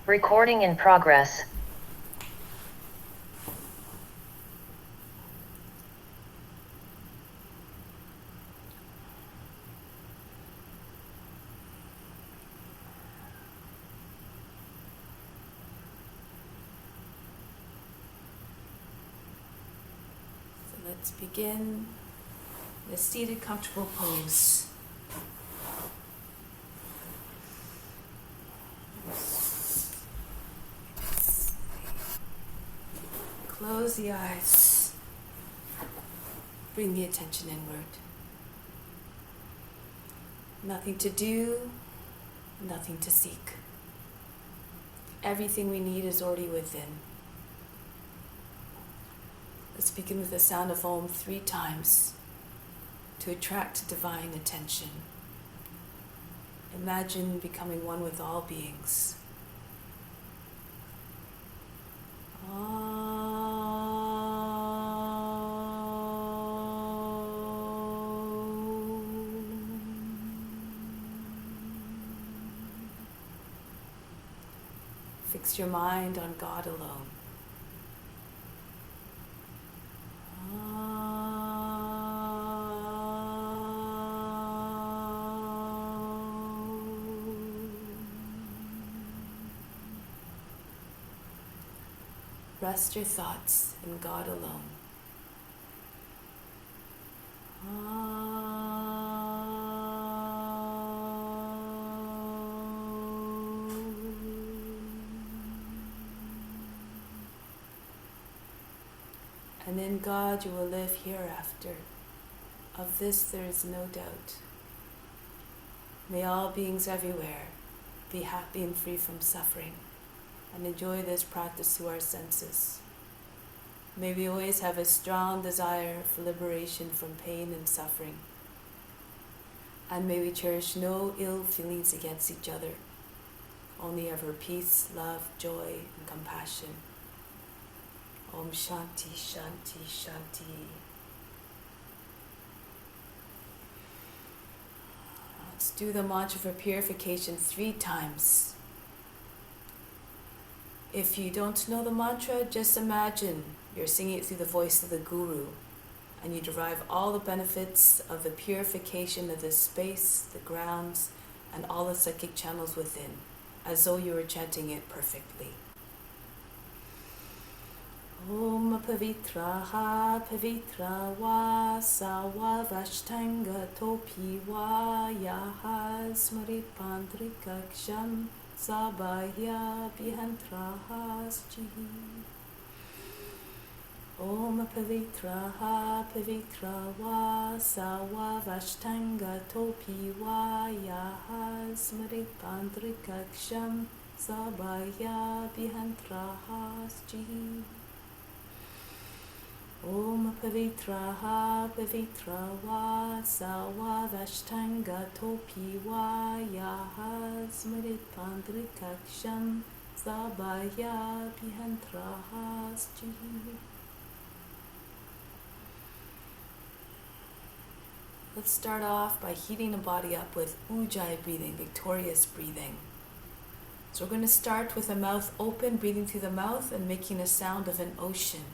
Recording in progress. So let's begin the seated comfortable pose. Close the eyes. Bring the attention inward. Nothing to do, nothing to seek. Everything we need is already within. Let's begin with the sound of Om 3 times to attract divine attention. Imagine becoming one with all beings. Fix your mind on God alone. Rest your thoughts in God alone. And in God you will live hereafter. Of this there is no doubt. May all beings everywhere be happy and free from suffering, and enjoy this practice through our senses. May we always have a strong desire for liberation from pain and suffering. And may we cherish no ill feelings against each other, only ever peace, love, joy, and compassion. Om Shanti, Shanti, Shanti. Let's do the mantra for purification 3 times. If you don't know the mantra, just imagine you're singing it through the voice of the Guru, and you derive all the benefits of the purification of the space, the grounds, and all the psychic channels within, as though you were chanting it perfectly. Om Pavitraha Pavitra Va Sawa Vashtanga Topi Va Yaha Smarit Pandrikaksham Sabaya Bihantraha Sjihi. Om Pavitraha Pavitra Va Sawa Vashtanga Topi Va Yaha Smarit Pandrikaksham Sabaya Bihantraha Sjihi. Om Pavitraha Pavitra Va Sawa Vashtanga Topi Va Yaha Smarit Pandrikaksham Sabaya Bihantraha Sjihi. Let's start off by heating the body up with Ujjayi breathing, victorious breathing. So we're going to start with the mouth open, breathing through the mouth and making a sound of an ocean.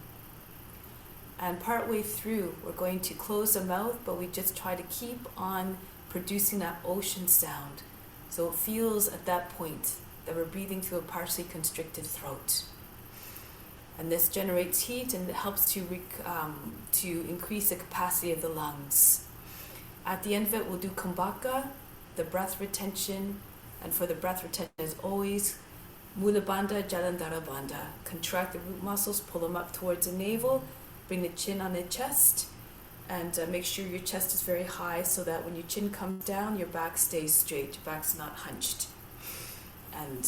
And partway through, we're going to close the mouth, but we just try to keep on producing that ocean sound. So it feels at that point that we're breathing through a partially constricted throat. And this generates heat and it helps to increase the capacity of the lungs. At the end of it, we'll do kumbhaka, the breath retention. And for the breath retention, as always, Mula Bandha, Jalandhara Bandha. Contract the root muscles, pull them up towards the navel. Bring the chin on the chest, and make sure your chest is very high so that when your chin comes down, your back stays straight, your back's not hunched. And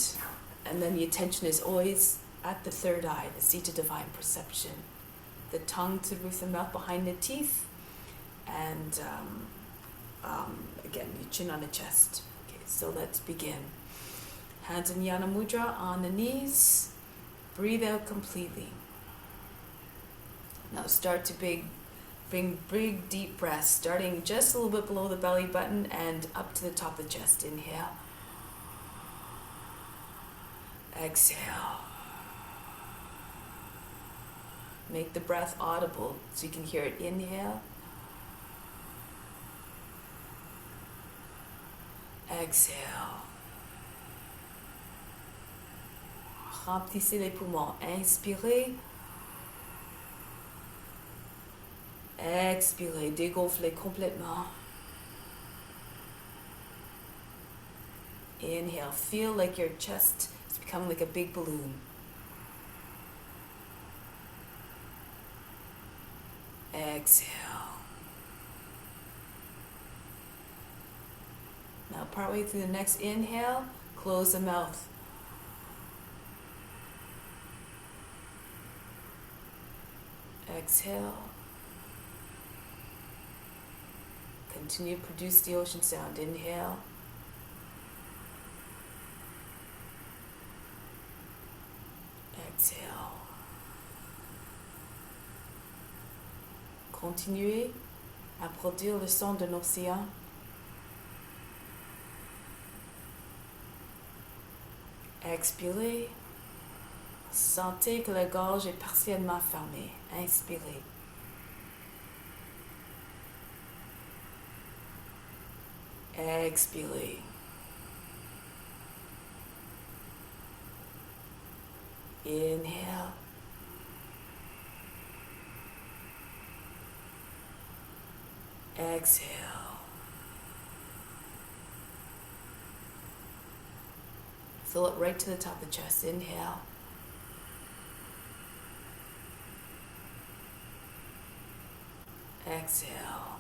then the attention is always at the third eye, the seat of divine perception. The tongue to the roof of the mouth behind the teeth, and again, your chin on the chest. Okay, so let's begin. Hands in Jnana Mudra on the knees. Breathe out completely. Now start to bring big deep breaths, starting just a little bit below the belly button and up to the top of the chest. Inhale. Exhale. Make the breath audible so you can hear it. Inhale. Exhale. Remplissez les poumons. Inspirez. Expirez. Dégonflez complètement. Inhale. Feel like your chest is becoming like a big balloon. Exhale. Now, partway through the next inhale, close the mouth. Exhale. Continue to produce the ocean sound. Inhale. Exhale. Continuez à produire le son de l'océan. Expirez. Sentez que la gorge est partiellement fermée. Inspirez. Expirez. Inhale. Exhale. Fill it right to the top of the chest. Inhale. Exhale.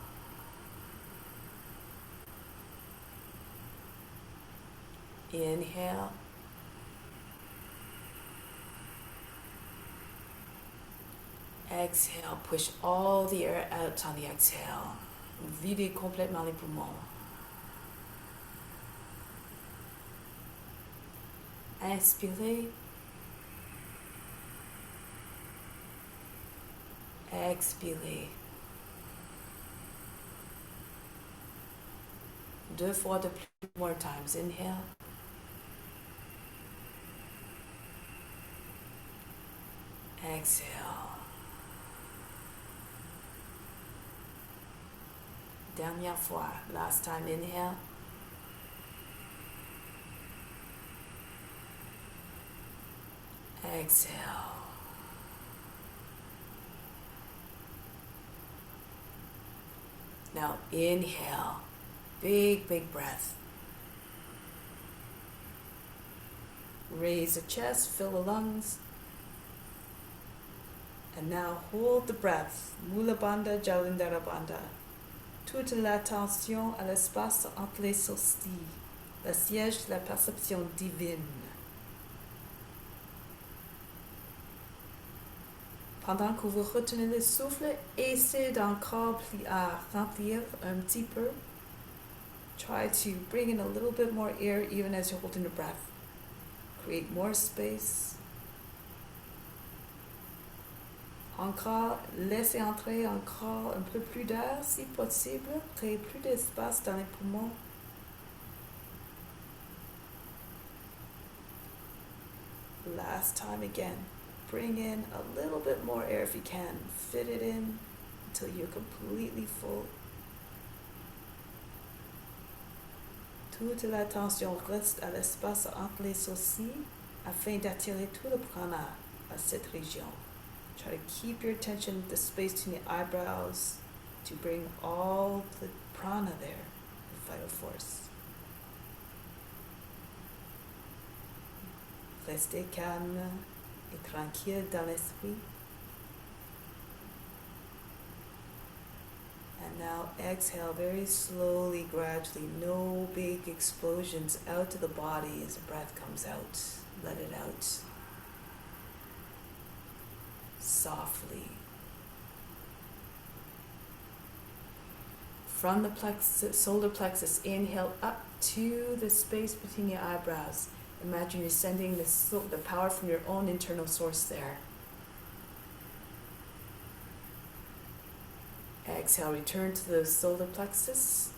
Inhale. Exhale. Push all the air out on the exhale. Videz complètement les poumons. Inspirez. Expirez. 2 fois de plus. More times. Inhale. Exhale. Dernière fois. Last time. Inhale. Exhale. Now inhale. Big, big breath. Raise the chest, fill the lungs. And now hold the breath. Mula Bandha, Jalindhara Bandha. Toute l'attention à l'espace entre les sourcils, le siège de la perception divine. Pendant que vous retenez le souffle, essayez d'encore remplir un petit peu. Try to bring in a little bit more air even as you're holding the breath. Create more space. Encore, laissez entrer encore un peu plus d'air si possible. Créez plus d'espace dans les poumons. Last time again. Bring in a little bit more air if you can. Fit it in until you're completely full. Toute l'attention reste à l'espace entre les sourcils afin d'attirer tout le prana à cette région. Try to keep your attention at the space between the eyebrows to bring all the prana there, the vital force. Restez calme et tranquille dans l'esprit. And now exhale very slowly, gradually. No big explosions out to the body as the breath comes out. Let it out. Softly. From the solar plexus, inhale up to the space between your eyebrows. Imagine you're sending the power from your own internal source there. Exhale, return to the solar plexus.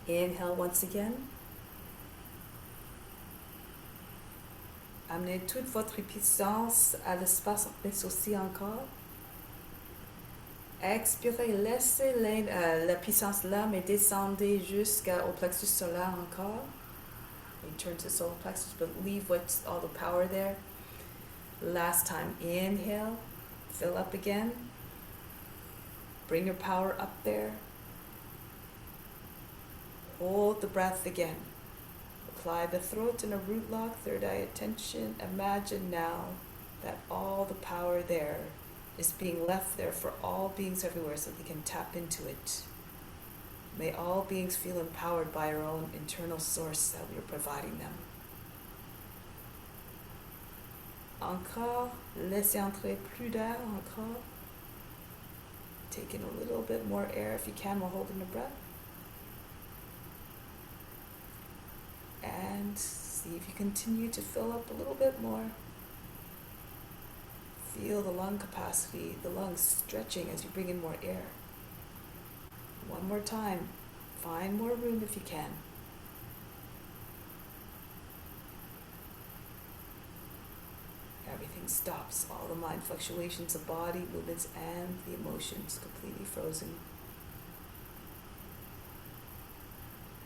Inhale once again. Amenez toute votre puissance à l'espace, mais aussi encore. Expirez, laissez la puissance là, mais descendez jusqu'au plexus solaire encore. Return to solar plexus, but leave what's all the power there. Last time, inhale, fill up again. Bring your power up there. Hold the breath again. Apply the throat in a root lock, third eye attention. Imagine now that all the power there is being left there for all beings everywhere so they can tap into it. May all beings feel empowered by our own internal source that we are providing them. Encore, laissez entrer plus d'air, encore. Take in a little bit more air if you can while holding the breath. And see if you continue to fill up a little bit more. Feel the lung capacity, the lungs stretching as you bring in more air. One more time. Find more room if you can. Everything stops. All the mind fluctuations of body, movements, and the emotions completely frozen.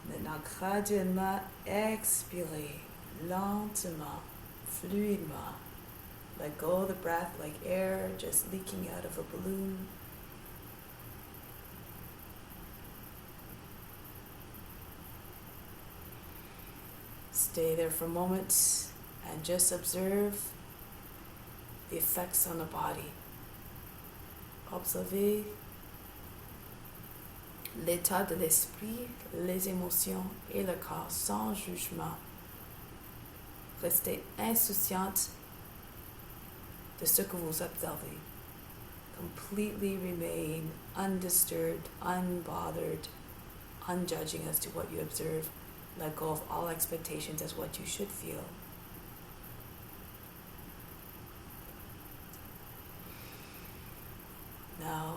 Maintenant, graduellement, expirez, lentement, fluidement. Let go of the breath like air just leaking out of a balloon. Stay there for a moment and just observe the effects on the body. Observez l'état de l'esprit, les émotions et le corps sans jugement. Restez insouciante de ce que vous observez. Completely remain undisturbed, unbothered, unjudging as to what you observe. Let go of all expectations as what you should feel. Now,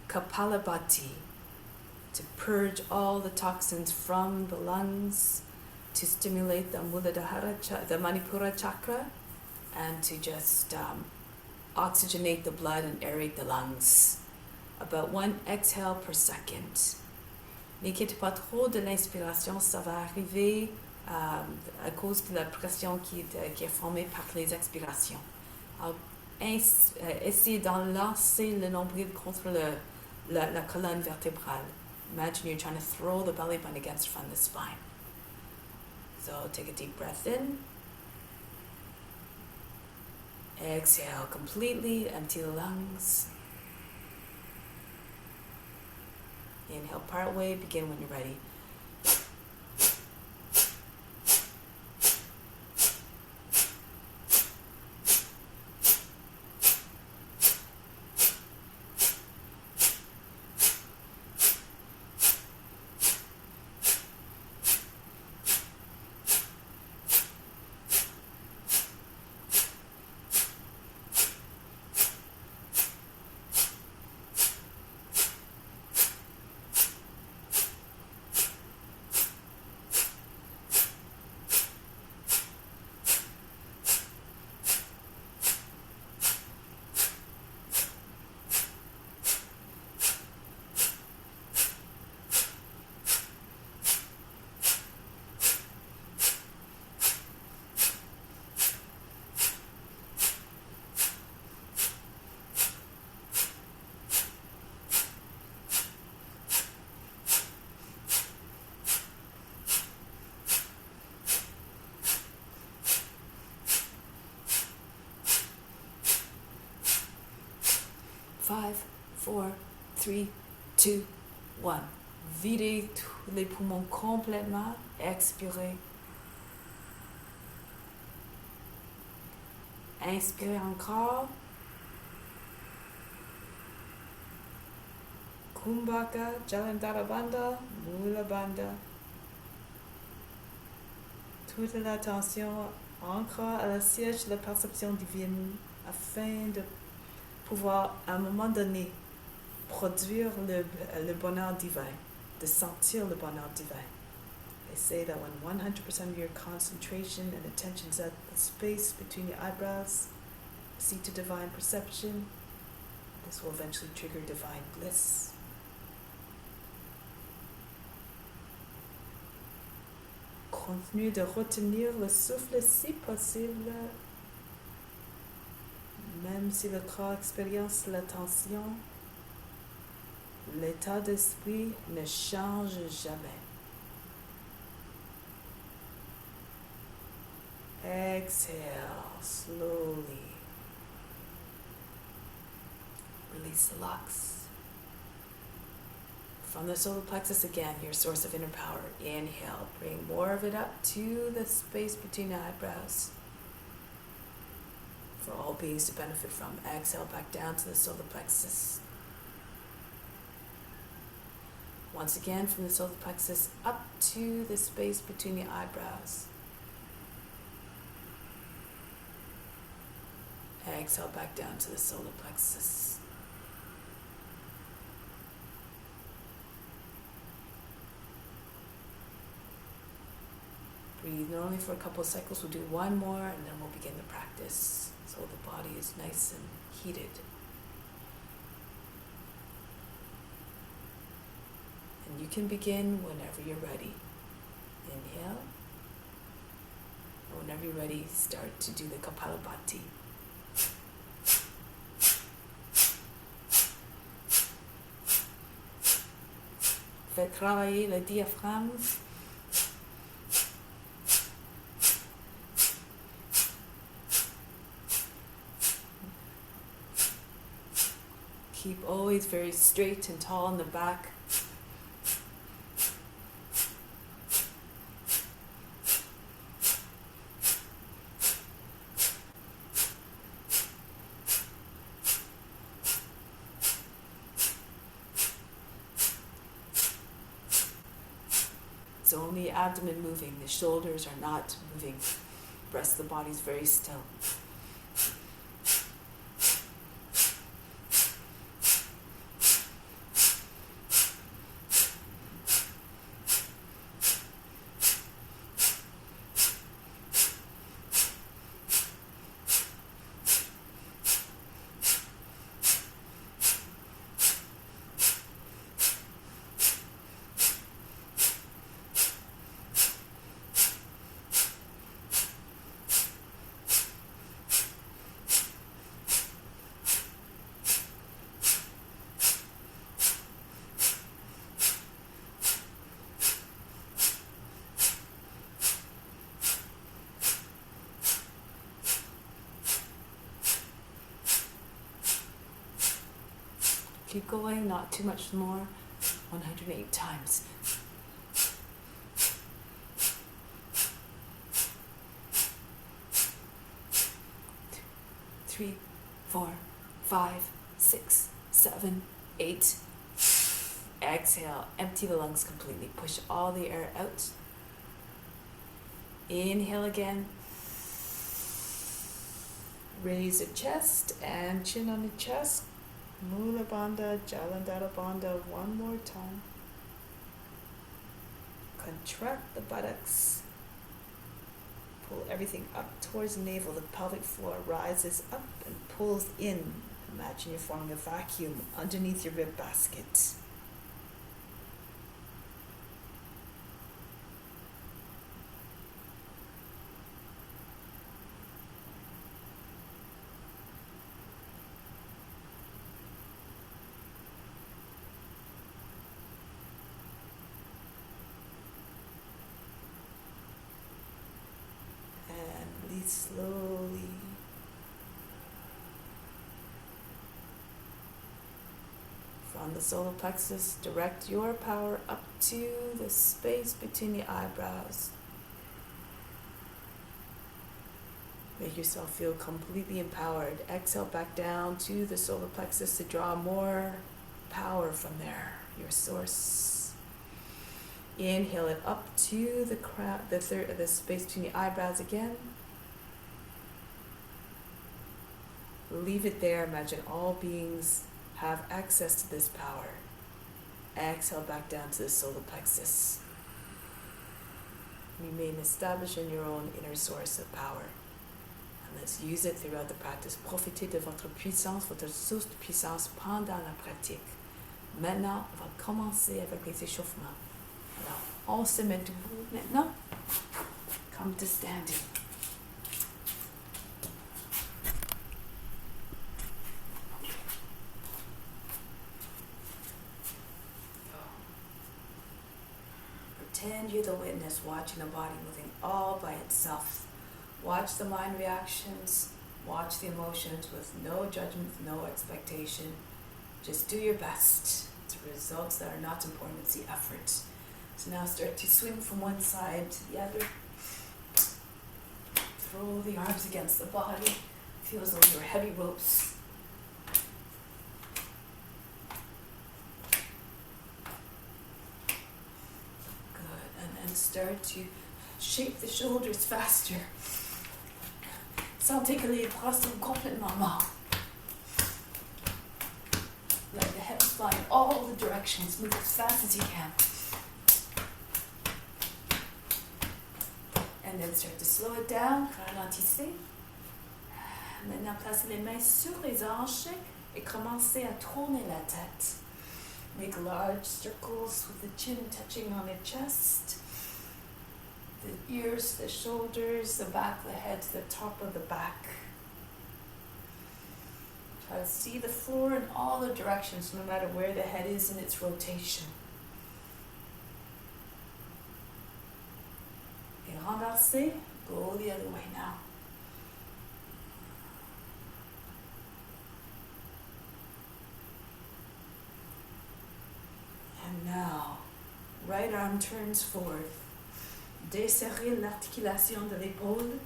Kapalabhati, to purge all the toxins from the lungs, to stimulate the Muladhara, the Manipura chakra, and to just oxygenate the blood and aerate the lungs. About 1 exhale per second. N'inquiétez pas trop de l'inspiration, ça va arriver à cause de la pression qui est formée par les expirations. Alors, essayez d'enlacer le nombril contre la colonne vertébrale. Imagine you're trying to throw the belly button against the front of the spine. So take a deep breath in. Exhale completely, empty the lungs. Inhale part way, begin when you're ready. Five, 4, 3, 2, 1. Videz tous les poumons complètement. Expirez. Inspirez encore. Kumbhaka, Jalandhara Bandha, Mula Bandha. Toute l'attention encore à la siège de la perception divine afin de pouvoir à un moment donné produire le bonheur divin, de sentir le bonheur divin. They say that when 100% of your concentration and attention is at the space between your eyebrows, seat to divine perception, this will eventually trigger divine bliss. Continue de retenir le souffle si possible, même si le corps expérience la tension, l'état d'esprit ne change jamais. Exhale slowly. Release the locks. From the solar plexus again, your source of inner power. Inhale, bring more of it up to the space between the eyebrows for all beings to benefit from. Exhale back down to the solar plexus. Once again, from the solar plexus up to the space between the eyebrows. Exhale back down to the solar plexus. Breathe normally for a couple of cycles. We'll do one more and then we'll begin the practice so the body is nice and heated. And you can begin whenever you're ready. Inhale. And whenever you're ready, start to do the Kapalabhati. Faites travailler le diaphragme. Keep always very straight and tall in the back. It's only the abdomen moving, the shoulders are not moving. The rest of the body is very still. Keep going, not too much more. 108 times. 3, 4, 5, 6, 7, 8. Exhale, empty the lungs completely. Push all the air out. Inhale again. Raise the chest and chin on the chest. Mula Bandha, Jalandhara Bandha, one more time. Contract the buttocks. Pull everything up towards the navel. The pelvic floor rises up and pulls in. Imagine you're forming a vacuum underneath your rib basket. Slowly. From the solar plexus, direct your power up to the space between the eyebrows. Make yourself feel completely empowered. Exhale back down to the solar plexus to draw more power from there, your source. Inhale it up to the crown, the space between the eyebrows again. Leave it there. Imagine all beings have access to this power. Exhale back down to the solar plexus. remain established in your own inner source of power. And let's use it throughout the practice. Profitez de votre puissance, votre source de puissance pendant la pratique. Maintenant, on va commencer avec les échauffements. Alors, on se met debout maintenant. Come to standing. Pretend you're the witness watching the body moving all by itself. Watch the mind reactions, watch the emotions with no judgment, no expectation. Just do your best. It's the results that are not important, it's the effort. So now start to swing from one side to the other. Throw the arms against the body. Feel as though you're heavy ropes. Start to shape the shoulders faster. Sentez que les bras sont complètement morts. Let the head fly in all the directions. Move as fast as you can. And then start to slow it down. Ralentissez. Maintenant, placez les mains sur les hanches et commencez à tourner la tête. Make large circles with the chin touching on the chest. The ears, the shoulders, the back of the head to the top of the back. Try to see the floor in all the directions, no matter where the head is in its rotation. Et renversez, go the other way now. And now, right arm turns forward. Desserrez l'articulation de l'épaule.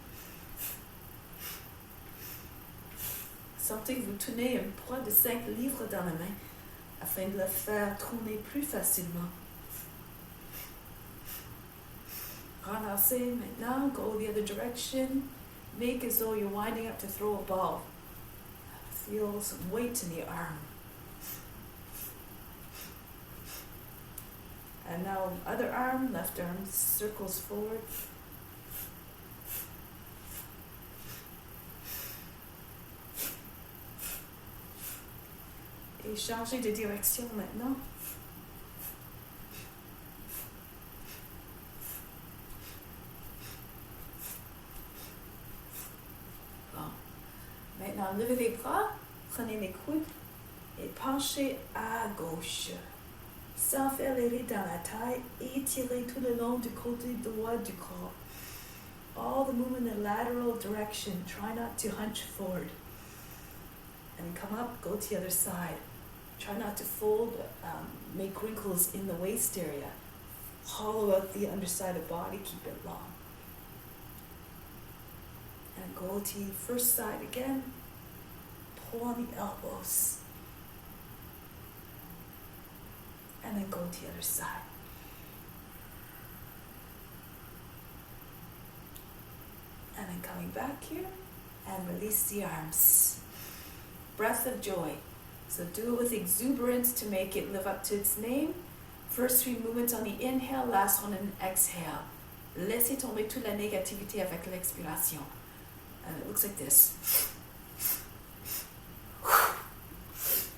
Sentez que vous tenez un poids de 5 livres dans la main afin de le faire tourner plus facilement. Renversez maintenant, go the other direction. Make as though you're winding up to throw a ball. Feel some weight in the arm. And now other arm, left arm circles forward. Et changez de direction maintenant. Bon. Maintenant, levez les bras, prenez les coudes et penchez à gauche. Sans faire les rides dans la taille, étirez tout le long du côté droit du corps. All the movement in the lateral direction. Try not to hunch forward. And come up, go to the other side. Try not to fold, make wrinkles in the waist area. Hollow out the underside of the body, keep it long. And go to the first side again. Pull on the elbows. And then go to the other side. And then coming back here and release the arms. Breath of joy. So do it with exuberance to make it live up to its name. First 3 movements on the inhale, last one on an exhale. Laissez tomber toute la négativité avec l'expiration. And it looks like this.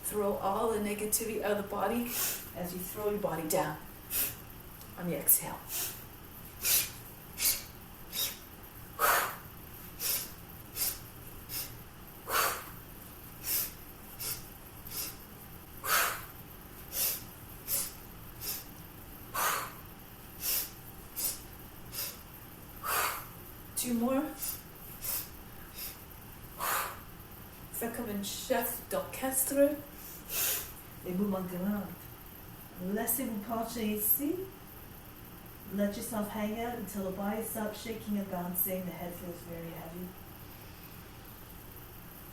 Throw all the negativity out of the body as you throw your body down on the exhale. Two more. Faites comme un chef d'orchestre. Les mouvements grands. Laissez-vous pencher ici. Let yourself hang out until the body stops shaking and bouncing. The head feels very heavy.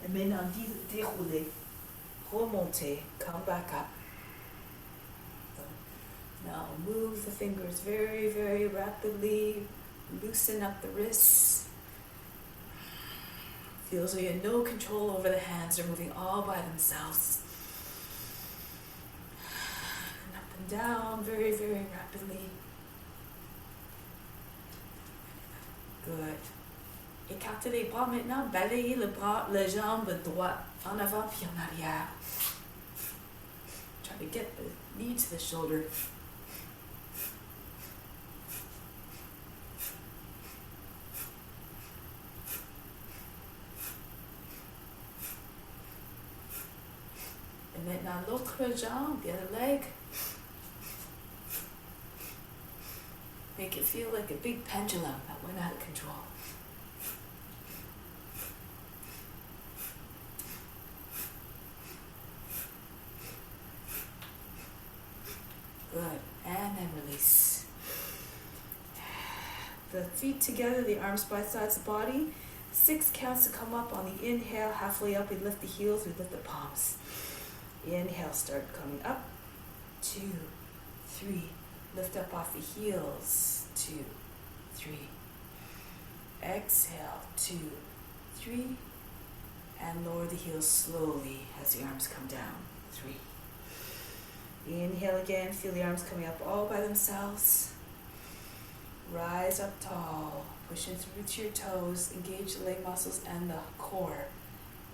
And maintenant, déroulez. Remontez. Come back up. Now move the fingers very, very rapidly. Loosen up the wrists. Feel as though you have no control over the hands. They're moving all by themselves. And up and down very, very rapidly. Good. Écartez les bras maintenant, balayez le bras, la jambe droite en avant puis en arrière. Try to get the knee to the shoulder. And maintenant l'autre jambe, the other leg. Make it feel like a big pendulum that went out of control. Good. And then release. The feet together, the arms by sides of the body. 6 counts to come up on the inhale. Halfway up, we lift the heels, we lift the palms. Inhale, start coming up. 2, 3. Lift up off the heels. 2, 3. Exhale. 2, 3. And lower the heels slowly as the arms come down. 3. Inhale again, feel the arms coming up all by themselves. Rise up tall, pushing through to your toes, engage the leg muscles and the core.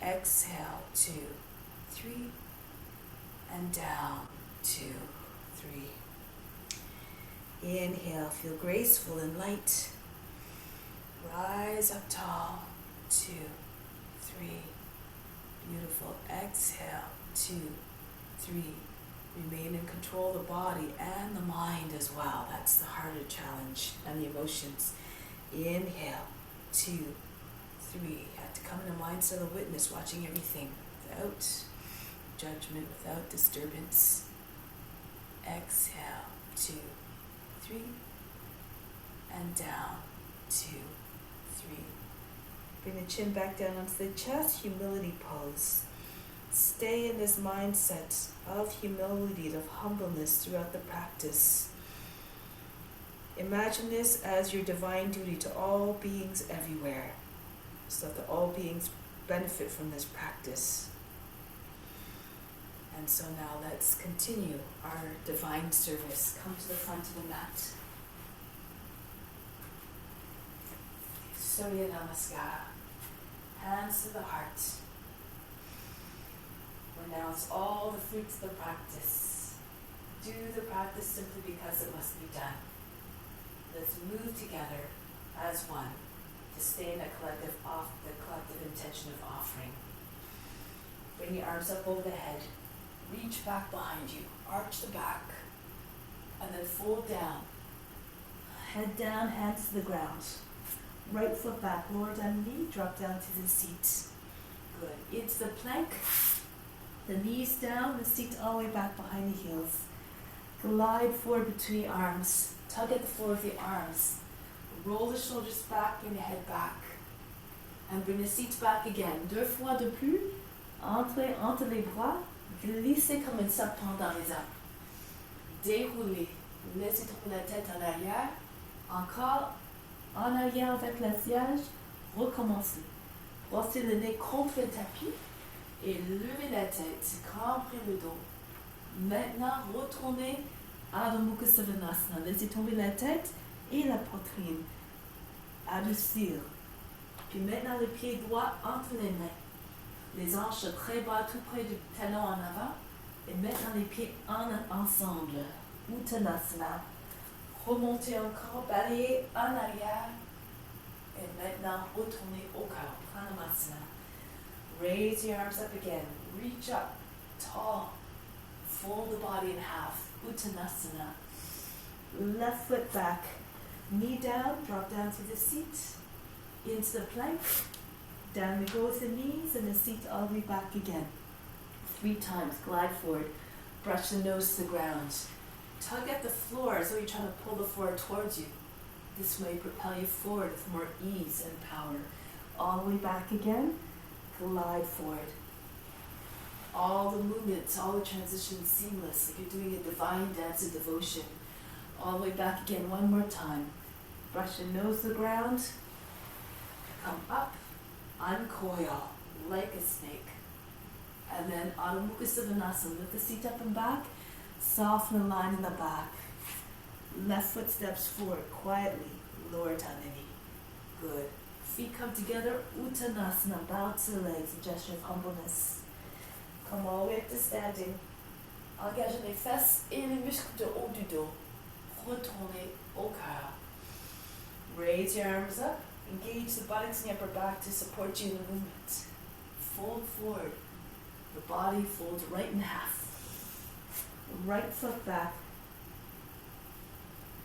Exhale, 2, 3, and down, 2, 3. Inhale, feel graceful and light. Rise up tall, 2, 3. Beautiful. Exhale, 2, 3. Remain in control of the body and the mind as well. That's the harder challenge, and the emotions. Inhale, 2, 3. You have to come in a mindset of witness, watching everything without judgment, without disturbance. Exhale, 2, 3. And down, 2, 3. Bring the chin back down onto the chest, humility pose. Stay in this mindset of humility, of humbleness throughout the practice. Imagine this as your divine duty to all beings everywhere, so that all beings benefit from this practice. And so now let's continue our divine service. Come to the front of the mat. Surya Namaskara. Hands to the heart. Renounce all the fruits of the practice. Do the practice simply because it must be done. Let's move together as one to stay in the collective intention of offering. Bring your arms up over the head. Reach back behind you. Arch the back. And then fold down. Head down, hands to the ground. Right foot back, lower down knee, drop down to the seat. Good. It's the plank. The knees down, the seat all the way back behind the heels. Glide forward between arms. Tug at the floor of the arms. Roll the shoulders back, bring the head back. And bring the seat back again. 2 fois de plus. Entrez entre les bras. Glissez comme un serpent dans les arbres. Déroulez. Laissez tomber la tête en arrière. Encore en arrière avec le siège. Recommencez. Brossez le nez contre le tapis. Et levez la tête, cambrez le dos. Maintenant, retournez à Adho Mukha Svanasana. Laissez tomber la tête et la poitrine. Adoucir. Puis maintenant, le pied droit entre les mains. Les hanches très bas, tout près du talon en avant. Et maintenant, les pieds ensemble. Uttanasana. Remontez encore, balayez en arrière. Et maintenant, retournez au cœur. Pranamasana. Raise your arms up again. Reach up, tall. Fold the body in half. Uttanasana. Left foot back. Knee down, drop down to the seat. Into the plank. Down we go with the knees and the seat all the way back again. 3 times. Glide forward. Brush the nose to the ground. Tug at the floor as though you're trying to pull the floor towards you. This may propel you forward with more ease and power. All the way back again. Glide forward. All the movements, all the transitions seamless, like you're doing a divine dance of devotion. All the way back again, one more time. Brush your nose to the ground. Come up, uncoil like a snake. And then Adho Mukha Svanasana, lift the seat up and back. Soften the line in the back. Left foot steps forward quietly, lower down the knee. Good. Feet come together, Uttanasana, bow to the legs, a gesture of humbleness. Come all the way up to standing. Engagez les fesses et les muscles de haut du dos. Retournez au cœur. Raise your arms up. Engage the buttocks and the upper back to support you in the movement. Fold forward. The body folds right in half. Right foot back.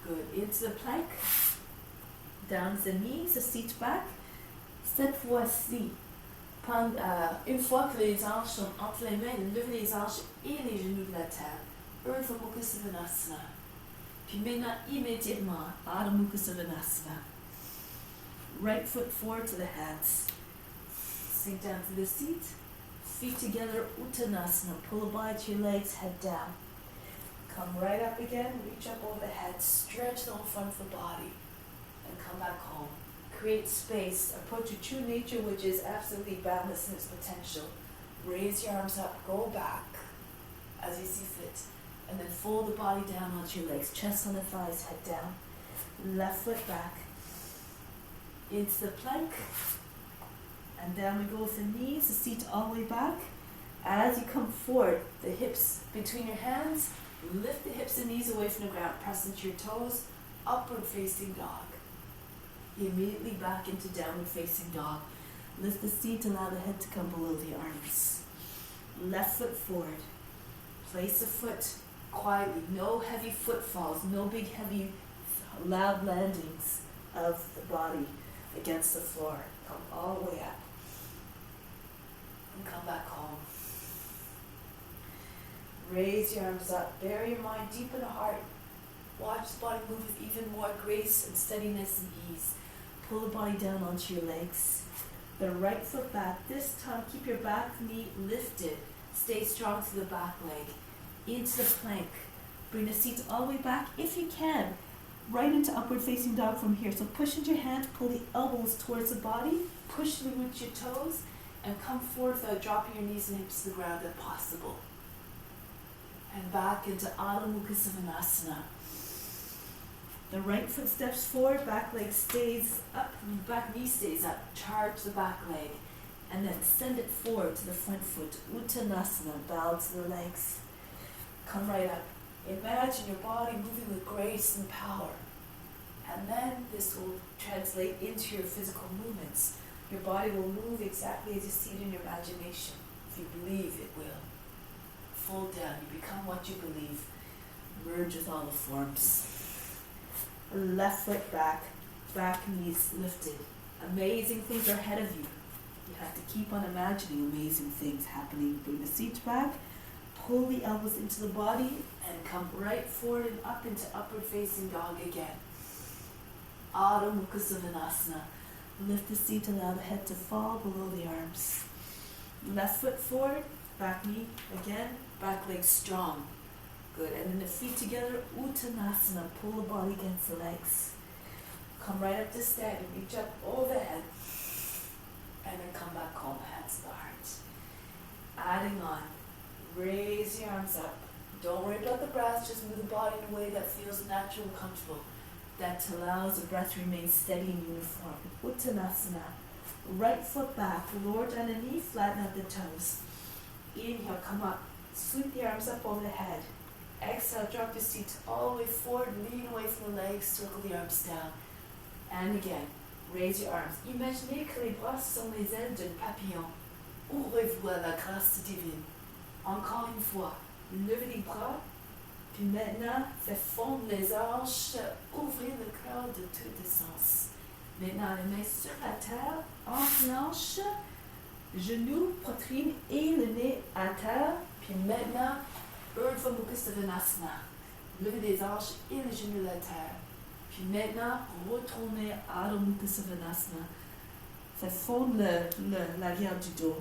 Good. Into the plank. Down the knees, the seat back. Cette fois-ci, une fois que les hanches sont entre les mains, levez les hanches et les genoux de la terre. Urdhva Mukha Svanasana. Puis maintenant, immédiatement, Adho Mukha Svanasana. Right foot forward to the hands. Sink down to the seat. Feet together, Uttanasana. Pull the body to your legs, head down. Come right up again, reach up over the head, stretch the whole front of the body, and come back home. Create space, approach your true nature, which is absolutely boundless in its potential. Raise your arms up, go back as you see fit, and then fold the body down onto your legs, chest on the thighs, head down. Left foot back, into the plank, and down we go with the knees, the seat all the way back. As you come forward, the hips between your hands, lift the hips and knees away from the ground, press into your toes, upward facing dog. Immediately back into downward facing dog. Lift the seat, allow the head to come below the arms. Left foot forward. Place the foot quietly. No heavy footfalls, no big heavy loud landings of the body against the floor. Come all the way up. And come back home. Raise your arms up. Bury your mind deep in the heart. Watch the body move with even more grace and steadiness and ease. Pull the body down onto your legs. The right foot back. This time, keep your back knee lifted. Stay strong through the back leg. Into the plank. Bring the seat all the way back, if you can. Right into upward facing dog from here. So push into your hands, pull the elbows towards the body. Push the roots your toes. And come forward without dropping your knees and hips to the ground if possible. And back into Adho Mukha Svanasana. The right foot steps forward, back leg stays up, back knee stays up. Charge the back leg. And then send it forward to the front foot. Uttanasana, bow to the legs. Come right up. Imagine your body moving with grace and power. And then this will translate into your physical movements. Your body will move exactly as you see it in your imagination. If you believe it will. Fold down. You become what you believe. Merge with all the forms. Left foot back. Back knees lifted. Amazing things are ahead of you. You have to keep on imagining amazing things happening. Bring the seat back. Pull the elbows into the body and come right forward and up into upward facing dog again. Adho Mukha Svanasana. Lift the seat, allow the head to fall below the arms. Left foot forward, back knee again, back leg strong. Good. And then the feet together, Uttanasana. Pull the body against the legs. Come right up to standing, reach up over the head. And then come back home, hands to the heart. Adding on. Raise your arms up. Don't worry about the breath, just move the body in a way that feels natural and comfortable. That allows the breath to remain steady and uniform. Uttanasana. Right foot back, lower down the knee, flatten out the toes. Inhale, come up. Sweep the arms up over the head. Exhale, drop your seat all the way forward, lean away from the legs, circle the arms down. And again, raise your arms. Imaginez que les bras sont les ailes d'un papillon. Ouvrez-vous à la grâce divine. Encore une fois, levez les bras, puis maintenant, faites fondre les hanches, ouvrez le cœur de tous les sens. Maintenant, les mains sur la terre, hanches, hanches, genoux, poitrine et le nez à terre. Puis maintenant, Urdhva Mukha Svanasana. Levez les hanches et les genoux à la terre. Puis maintenant, retournez à Adho Mukha Svanasana. Faites fondre l'arrière du dos.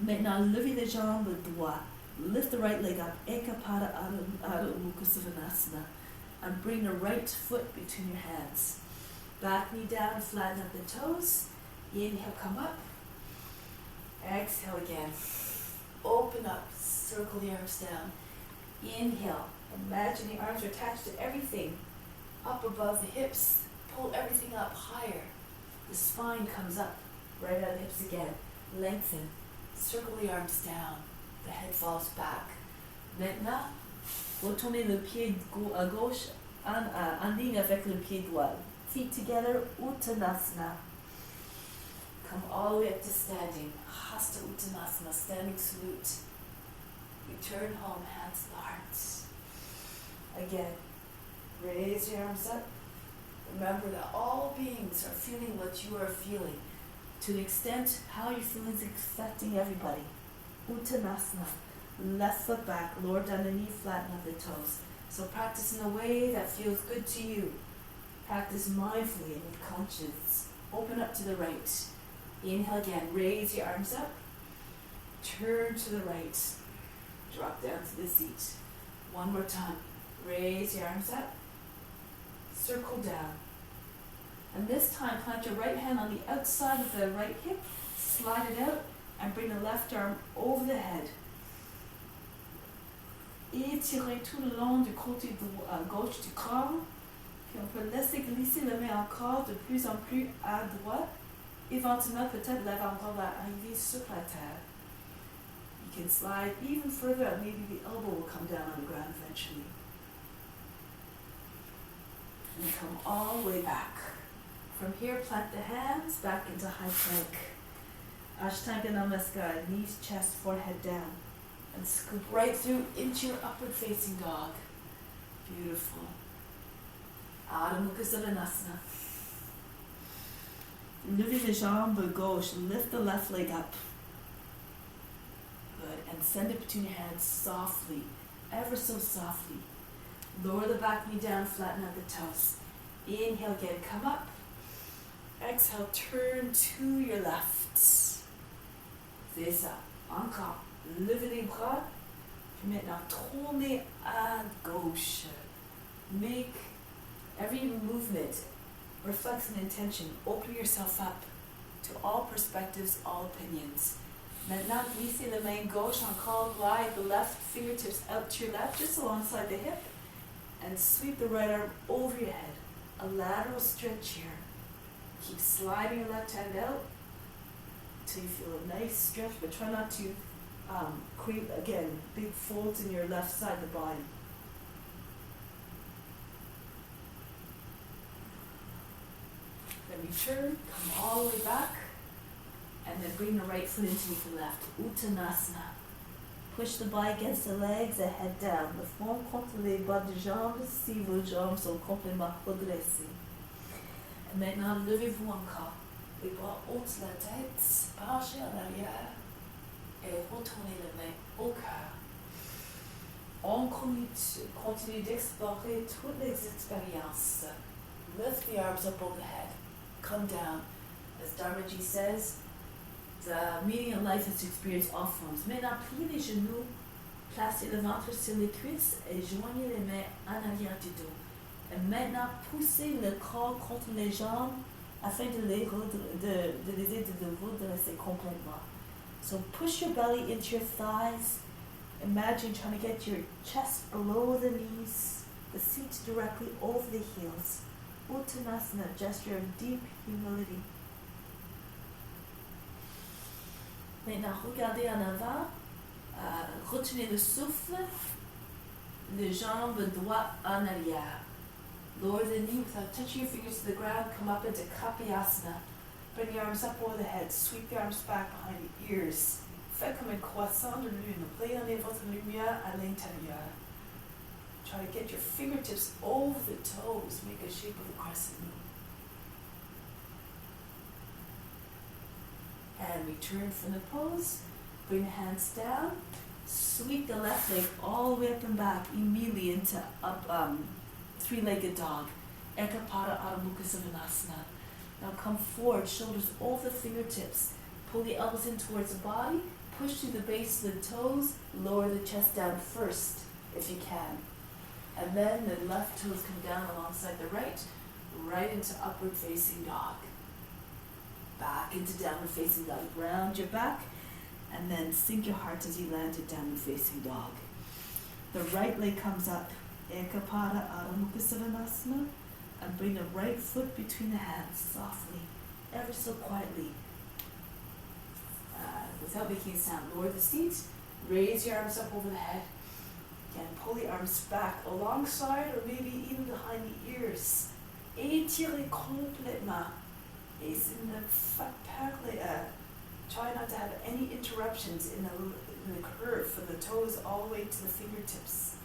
Maintenant, levez les jambes droit. Lift the right leg up. Ekapada Adho Mukha Svanasana. And bring the right foot between your hands. Back knee down, flatten out the toes. Inhale, come up. Exhale again. Open up, circle the arms down. Inhale. Imagine the arms are attached to everything. Up above the hips. Pull everything up higher. The spine comes up, right out of the hips again. Lengthen. Circle the arms down. The head falls back. Maintenant, retournez le pied à gauche en ligne avec le pied droit. Feet together, Uttanasana. Come all the way up to standing. Hasta Uttanasana, standing salute. Return home, hands to the heart. Again, raise your arms up. Remember that all beings are feeling what you are feeling. To the extent how you're feeling is affecting everybody. Uttanasana. Left foot back, lower down the knee, flatten up the toes. So practice in a way that feels good to you. Practice mindfully and with conscience. Open up to the right. Inhale again, raise your arms up. Turn to the right. Drop down to the seat. One more time. Raise your arms up. Circle down. And this time plant your right hand on the outside of the right hip. Slide it out and bring the left arm over the head. Étirez tout le long du côté gauche du corps. Puis on peut laisser glisser le main encore de plus en plus à droite. Éventuellement, peut-être l'avant-bras va arriver sur la terre. You can slide even further and maybe the elbow will come down on the ground eventually. And come all the way back. From here, plant the hands back into high plank. Ashtanga Namaskar, knees, chest, forehead down. And scoop right through into your upward facing dog. Beautiful. Adho Mukha Savasana. Levez les jambes gauche, lift the left leg up. Good, and send it between your hands softly, ever so softly. Lower the back knee down, flatten out the toes. Inhale again, come up. Exhale, turn to your left. C'est ça. Encore. Levez les bras. Puis maintenant, tournez à gauche. Make every movement reflects an intention. Open yourself up to all perspectives, all opinions. Maintenant, glissez la main gauche, encore glide the left fingertips out to your left, just alongside the hip, and sweep the right arm over your head. A lateral stretch here. Keep sliding your left hand out until you feel a nice stretch, but try not to create, again, big folds in your left side of the body. Then return, come all the way back, and then bring the right foot into the left. Uttanasana. Push the body against the legs, the head down. Le front contre les bas de jambes si vos jambes sont complètement redressées. Et maintenant, levez-vous encore. Les bras hauts de la tête, penchez en arrière et retournez les mains au cœur. On continue d'explorer toutes les expériences. Lift the arms up over the head. Come down. As Dharmaji says, the meaning of life is to experience all forms. Maintenant, pliez les genoux, placez le ventre sur les cuisses et joignez les mains en arrière du dos. Et maintenant, poussez le corps contre les jambes afin de les aider de redresser complètement. So push your belly into your thighs. Imagine trying to get your chest below the knees, the seat directly over the heels. Uttanasana, gesture of deep humility. Maintenant, regardez en avant, retenez le souffle, les jambes droites en arrière. Lower the knee without touching your fingers to the ground, come up into Kapayasana. Bring the arms up over the head, sweep the arms back behind the ears. Faites comme un croissant de lune, rayonnez votre lumière à l'intérieur. Try to get your fingertips over the toes, make a shape of a crescent moon. And return from the pose, bring the hands down, sweep the left leg all the way up and back, immediately into up three-legged dog, Ekapada Adho Mukha Savasana. Now come forward, shoulders over the fingertips, pull the elbows in towards the body, push through the base of the toes, lower the chest down first, if you can. And then the left toes come down alongside the right into upward facing dog. Back into downward facing dog. Round your back, and then sink your heart as you land in downward facing dog. The right leg comes up, Ekapada Adho Mukha Savasana, and bring the right foot between the hands softly. ever so quietly, without making a sound. Lower the seat, raise your arms up over the head. Again, pull the arms back alongside or maybe even behind the ears. Étirez complètement. Et try not to have any interruptions in the curve from the toes all the way to the fingertips.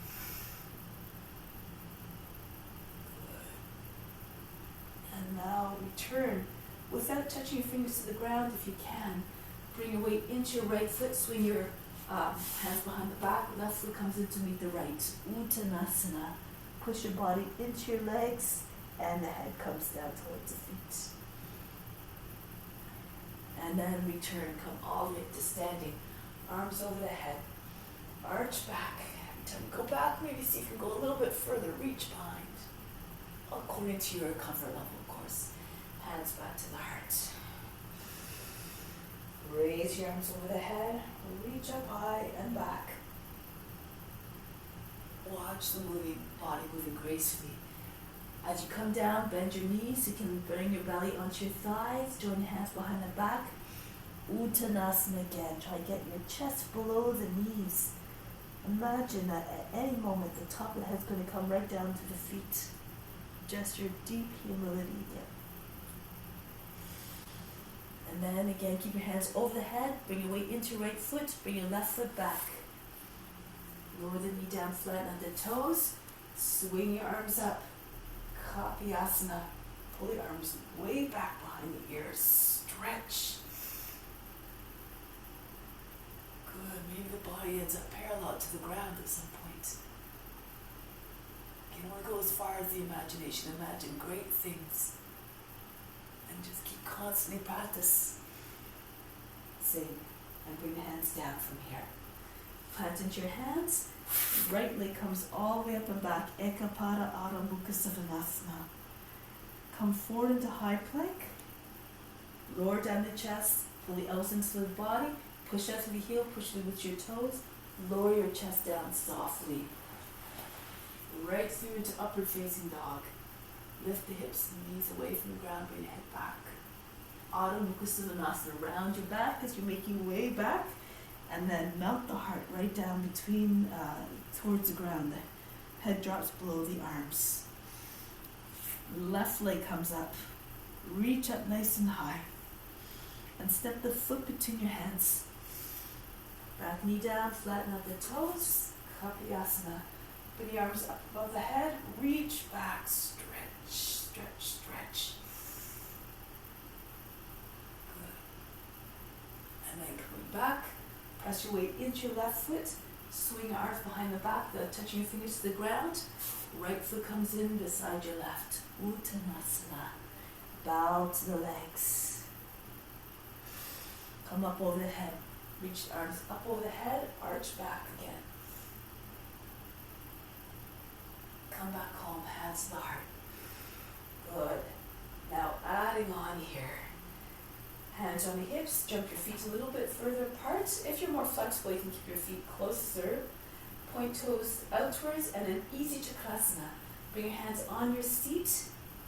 And now return without touching your fingers to the ground if you can. Bring your weight into your right foot, swing your hands behind the back, left foot comes in to meet the right. Uttanasana. Push your body into your legs and the head comes down towards the feet. And then return, come all the way to standing. Arms over the head. Arch back. Every time you go back, maybe see if you can go a little bit further. Reach behind. According to your comfort level, of course. Hands back to the heart. Raise your arms over the head. Reach up high and back. Watch the body moving gracefully. As you come down, bend your knees. You can bring your belly onto your thighs. Join your hands behind the back. Uttanasana again. Try to get your chest below the knees. Imagine that at any moment the top of the head's going to come right down to the feet. Just your deep humility again. And then again, keep your hands over the head. Bring your weight into your right foot. Bring your left foot back. Lower the knee down flat on the toes. Swing your arms up. Kapiyasana. Pull the arms way back behind the ears. Stretch. Good. Maybe the body ends up parallel to the ground at some point. You don't want to go as far as the imagination. Imagine great things. And just keep constantly practice. Same. And bring the hands down from here. Plant into your hands. Right leg comes all the way up and back. Ekapada Adho Mukha Savasana. Come forward into high plank. Lower down the chest. Pull the elbows into the body. Push out through the heel. Push through with your toes. Lower your chest down softly. Right through into upward facing dog. Lift the hips and knees away from the ground. Bring your head back. Adho Mukha Savasana. Round your back as you're making way back. And then melt the heart right down between, towards the ground. The head drops below the arms. Left leg comes up. Reach up nice and high. And step the foot between your hands. Back knee down, flatten out the toes. Kapiyasana. Bring the arms up above the head. Reach back, stretch, stretch, stretch. Good. And then coming back. Press your weight into your left foot. Swing your arms behind the back without touching your fingers to the ground. Right foot comes in beside your left. Uttanasana. Bow to the legs. Come up over the head. Reach the arms up over the head. Arch back again. Come back home. Hands to the heart. Good. Now adding on here. Hands on the hips, jump your feet a little bit further apart. If you're more flexible, you can keep your feet closer. Point toes outwards and an easy Chakrasana. Bring your hands on your seat,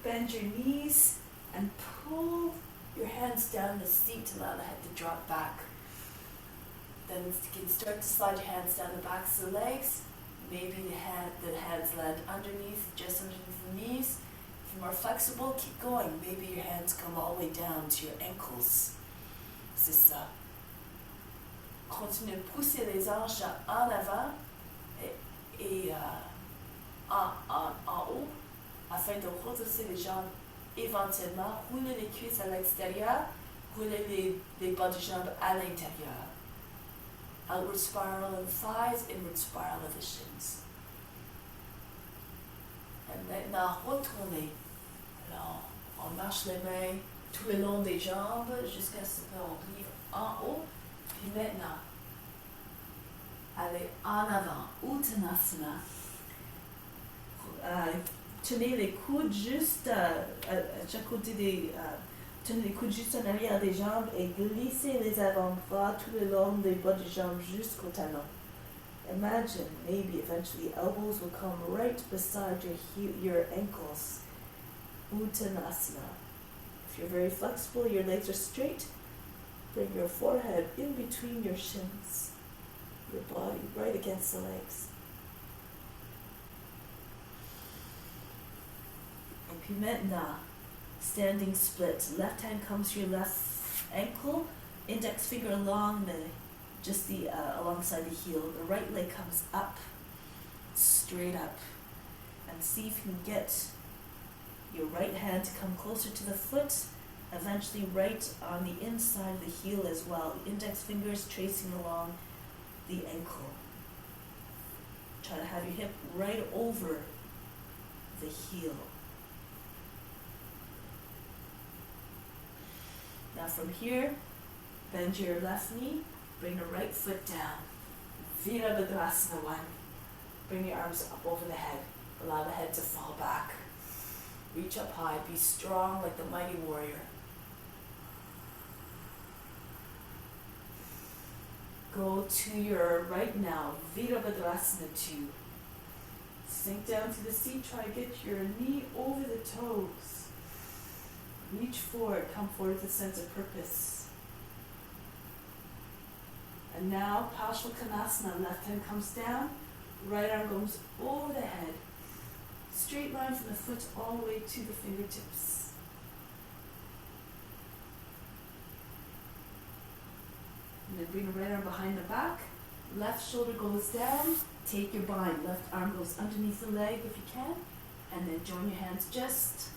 bend your knees, and pull your hands down the seat to allow the head to drop back. Then you can start to slide your hands down the backs of the legs. Maybe the hands land underneath, just underneath the knees. If you're more flexible, keep going. Maybe your hands come all the way down to your ankles. C'est ça. Continuez de pousser les hanches en avant et en haut afin de redresser les jambes éventuellement. Roulez les cuisses à l'extérieur, roulez les bas de jambes à l'intérieur. Outward spiral of the thighs, inward spiral of the shins. Et maintenant, retournez. Alors, on marche les mains tout le long des jambes jusqu'à ce qu'on arrive en haut. Puis maintenant, allez en avant, Uttanasana. Tenez les coudes juste à chaque côté des... tenez les coudes juste en arrière des jambes et glissez les avant-bras tout le long des bas de jambes jusqu'au talon. Imagine, maybe eventually elbows will come right beside your ankles. Uttanasana. If you're very flexible, your legs are straight, bring your forehead in between your shins, your body right against the legs. Et puis maintenant, standing split. Left hand comes to your left ankle, index finger along alongside the heel. The right leg comes up, straight up. And see if you can get your right hand to come closer to the foot, eventually right on the inside of the heel as well. The index fingers tracing along the ankle. Try to have your hip right over the heel. Now from here, bend your left knee, bring the right foot down. Virabhadrasana 1. Bring your arms up over the head. Allow the head to fall back. Reach up high. Be strong like the mighty warrior. Go to your right now. Virabhadrasana 2. Sink down to the seat. Try to get your knee over the toes. Reach forward. Come forward with a sense of purpose. And now, Paschimottanasana. Left hand comes down. Right arm goes over the head. Straight line from the foot all the way to the fingertips. And then bring the right arm behind the back. Left shoulder goes down. Take your bind. Left arm goes underneath the leg if you can. And then join your hands just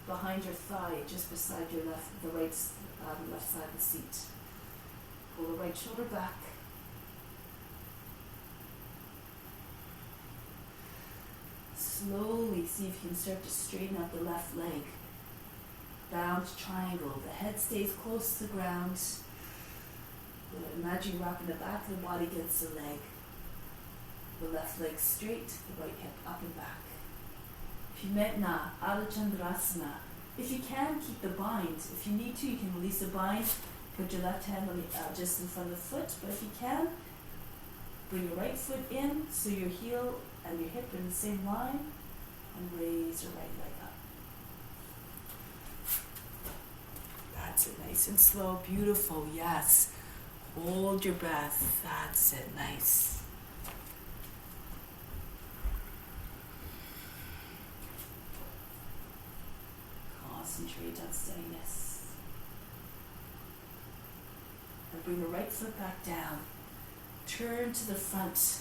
behind your thigh, just beside your left side of the seat. Pull the right shoulder back. Slowly see if you can start to straighten out the left leg. Bound triangle. The head stays close to the ground. Imagine rocking the back of the body against the leg. The left leg straight, the right hip up and back. Puis maintenant, Ardha Chandrasana. If you can, keep the bind. If you need to, you can release the bind. Put your left hand just in front of the foot. But if you can, bring your right foot in so your heel and your hip are in the same line. And raise your right leg up. That's it. Nice and slow. Beautiful. Yes. Hold your breath. That's it. Nice. Concentrate on steadiness. And bring the right foot back down. Turn to the front.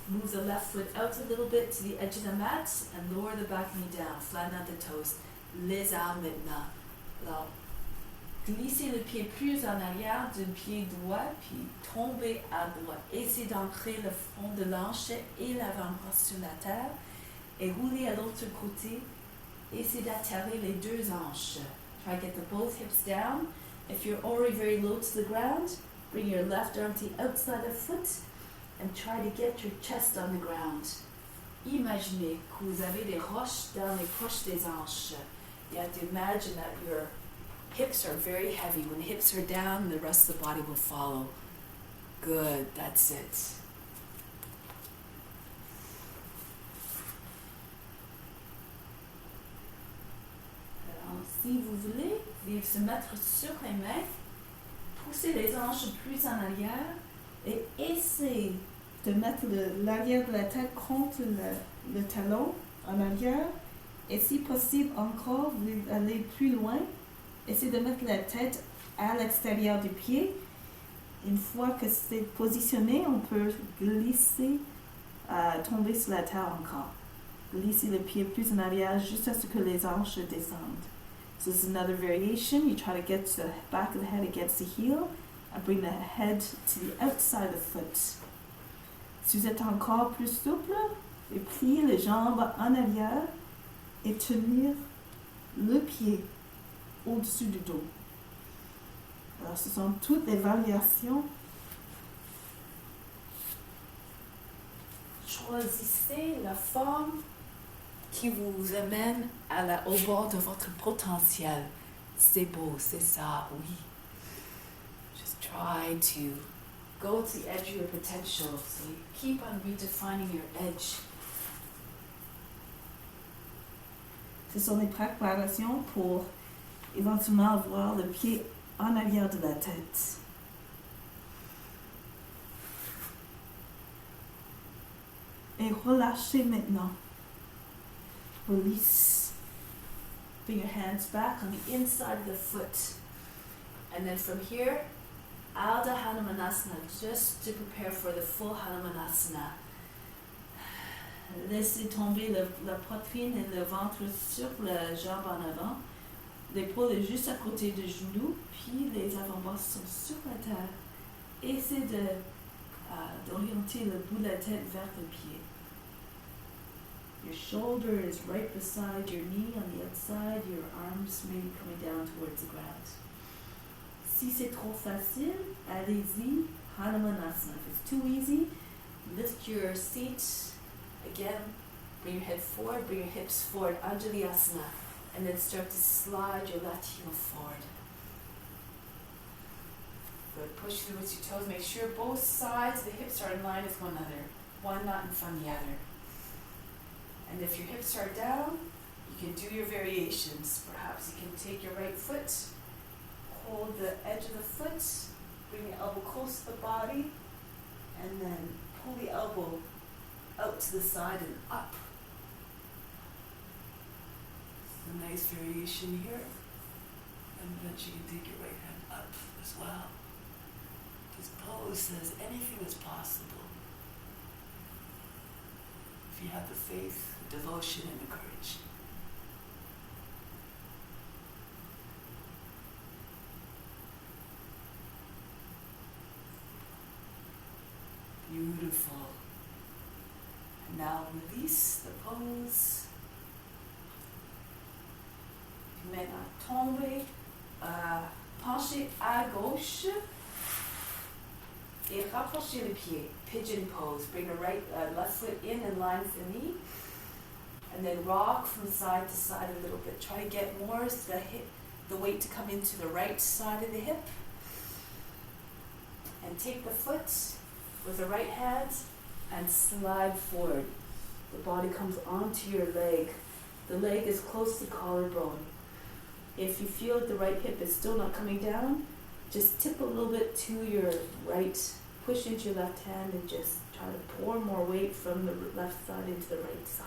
Move the left foot out a little bit to the edge of the mat and lower the back knee down. Flatten out the toes. Les armes maintenant. Alors, glissez le pied plus en arrière d'un pied droit, puis tombez à droite. Essayez d'ancrer le front de l'hanche et l'avant-bras sur la terre et roulez à l'autre côté. Essayez d'atterrir les deux hanches. Try to get the both hips down. If you're already very low to the ground, bring your left arm to the outside of the foot and try to get your chest on the ground. Imaginez que vous avez des roches dans les poches des hanches. You have to imagine that your hips are very heavy. When hips are down, the rest of the body will follow. Good, that's it. Alors, si vous voulez, vivre se mettre sur les mains, poussez les hanches plus en arrière et essayez de mettre l'arrière de la tête contre le talon en arrière. Et si possible encore, vous allez plus loin. Essayez de mettre la tête à l'extérieur du pied. Une fois que c'est positionné, on peut glisser, tomber sur la terre encore. Glisser le pied plus en arrière jusqu'à ce que les hanches descendent. So this is another variation. You try to get to the back of the head against the heel and bring the head to the outside of the foot. Si vous êtes encore plus souple, et pliez les jambes en arrière et tenir le pied au-dessus du dos. Alors, ce sont toutes les variations. Choisissez la forme qui vous amène au bord de votre potentiel. C'est beau, c'est ça, oui. Just try to go to the edge of your potential. So you keep on redefining your edge. Ce sont des préparations pour éventuellement avoir le pied en arrière de la tête. Et relâchez maintenant. Release. Bring your hands back on the inside of the foot. And then from here, Ardha Hanumanasana, just to prepare for the full Hanumanasana. Laissez tomber la poitrine et le ventre sur la jambe en avant. L'épaule est juste à côté du genou, puis les avant-bras sont sur la terre. Essayez d'orienter le bout de la tête vers le pied. Your shoulder is right beside your knee on the outside, your arms may be coming down towards the ground. Si c'est trop facile, allez-y, Hanumanasana. If it's too easy, lift your seat. Again, bring your head forward, bring your hips forward, Anjali Asana, and then start to slide your left heel forward. Good, push through with your toes, make sure both sides of the hips are in line with one another, one not in front of the other. And if your hips are down, you can do your variations. Perhaps you can take your right foot, hold the edge of the foot, bring the elbow close to the body, and then pull the elbow out to the side and up. A nice variation here. And then you can take your right hand up as well. This pose says anything is possible if you have the faith, the devotion, and the courage. Beautiful. And now release the pose. Maintenant tombez, penchez à gauche et rapprochez le pied. Pigeon pose. Bring the left foot in line with the knee, and then rock from side to side a little bit. Try to get more the weight to come into the right side of the hip, and take the foot with the right hand and slide forward. The body comes onto your leg. The leg is close to collarbone. If you feel the right hip is still not coming down, just tip a little bit to your right, push into your left hand, and just try to pour more weight from the left side into the right side.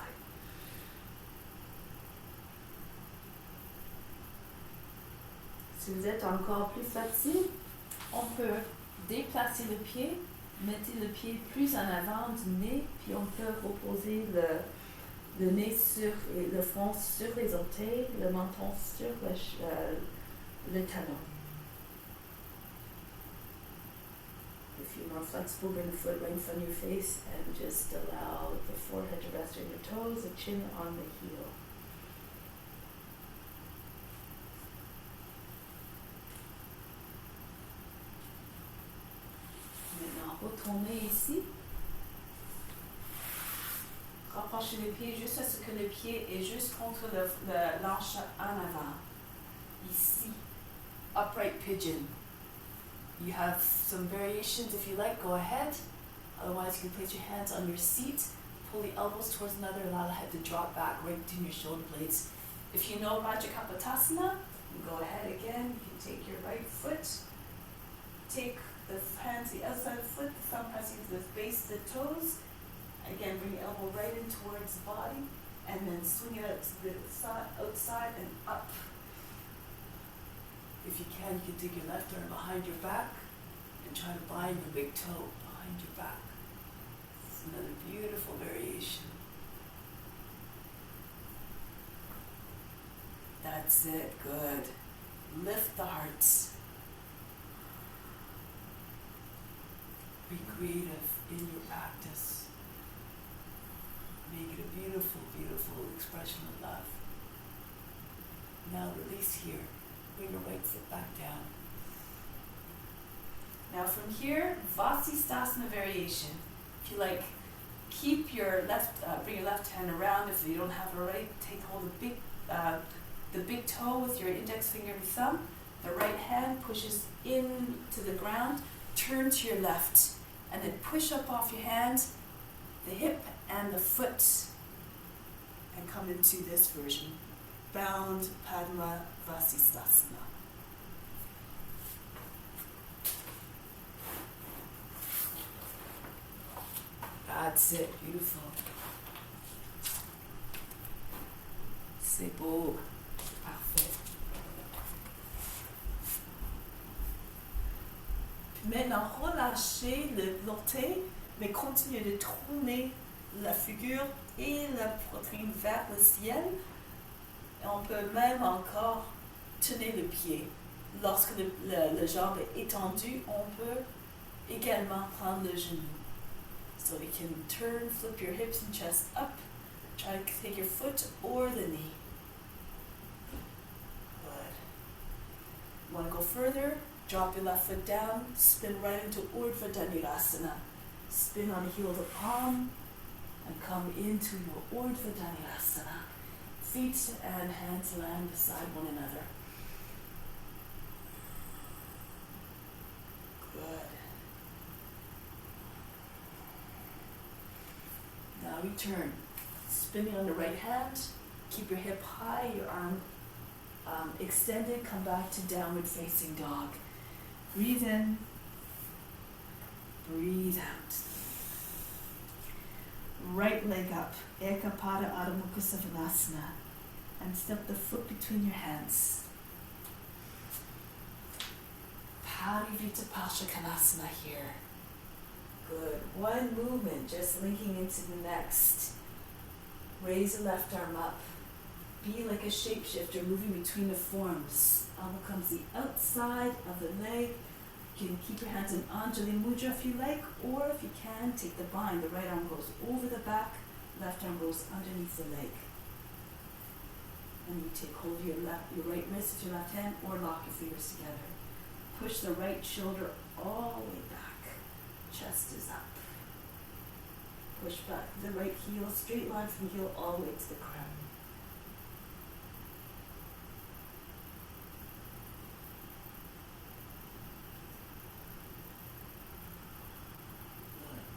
Si vous êtes encore plus fatigué, on peut déplacer le pied, mettez le pied plus en avant du nez, puis on peut reposer le nez sur le front sur les orteils, le menton sur le talon. If you're more flexible, bring the foot right in front of your face and just allow the forehead to rest on your toes, the chin on the heel. Maintenant, retournez ici. Rapprochez les pieds juste à ce que le pied est juste contre l'anche en avant. Ici, upright pigeon. You have some variations if you like, go ahead. Otherwise, you can place your hands on your seat, pull the elbows towards another, allow the head to drop back right between your shoulder blades. If you know Majakapatasana, you go ahead again. You can take your right foot, take the hands the outside of the foot, the thumb pressing to the base of the toes. Again, bring the elbow right in towards the body, and then swing it out to the outside and up. If you can take your left arm behind your back and try to bind the big toe behind your back. It's another beautiful variation. That's it, good. Lift the hearts. Be creative in your practice. Make it a beautiful, beautiful expression of love. Now release here. Bring your right foot back down. Now from here, Vasisthasana variation. If you like, keep your bring your left hand around. If you don't have it already, take hold of the big toe with your index finger and thumb. The right hand pushes into the ground. Turn to your left, and then push up off your hand, the hip and the foot, and come into this version. bound Padma Vasisthasana. That's it, beautiful. C'est beau. Parfait. Puis maintenant, relâchez le l'orteil, mais continuez de tourner la figure et la poitrine vers le ciel. Et on peut même encore tenir le pied. Lorsque le jambe est étendue, on peut également prendre le genou. So you can turn, flip your hips and chest up. Try to take your foot or the knee. Good. Want to go further? Drop your left foot down, spin right into Urdhva Dhanurasana. Spin on the heel of the palm and come into your Urdhva Dhanurasana. Feet and hands land beside one another. Good. Now return. Spinning on the right hand. Keep your hip high, your arm extended. Come back to downward facing dog. Breathe in. Breathe out. Right leg up. Ekapada Adho Mukha Savasana. And step the foot between your hands. Parivita Paschakonasana here. Good. One movement, just linking into the next. Raise the left arm up. Be like a shapeshifter moving between the forms. Elbow comes the outside of the leg. You can keep your hands in Anjali Mudra if you like, or if you can, take the bind. The right arm goes over the back, left arm goes underneath the leg. And you take hold of your right wrist with your left hand, or lock your fingers together. Push the right shoulder all the way back. Chest is up. Push back the right heel, straight line from heel all the way to the crown.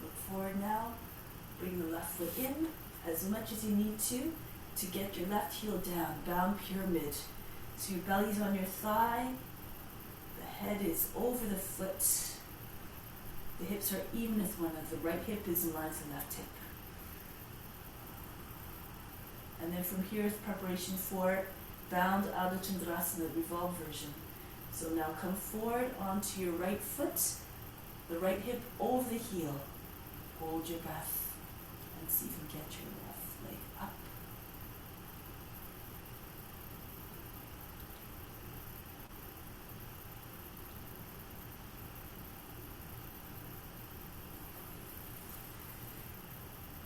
Look forward now. Bring the left foot in as much as you need to get your left heel down. Bound pyramid. So your belly's on your thigh. The head is over the foot. The hips are even with one another. The right hip is in line with the left hip. And then from here is preparation for bound Adho Chandrasana, revolve version. So now come forward onto your right foot, the right hip over the heel. Hold your breath and see if you can get your left leg up.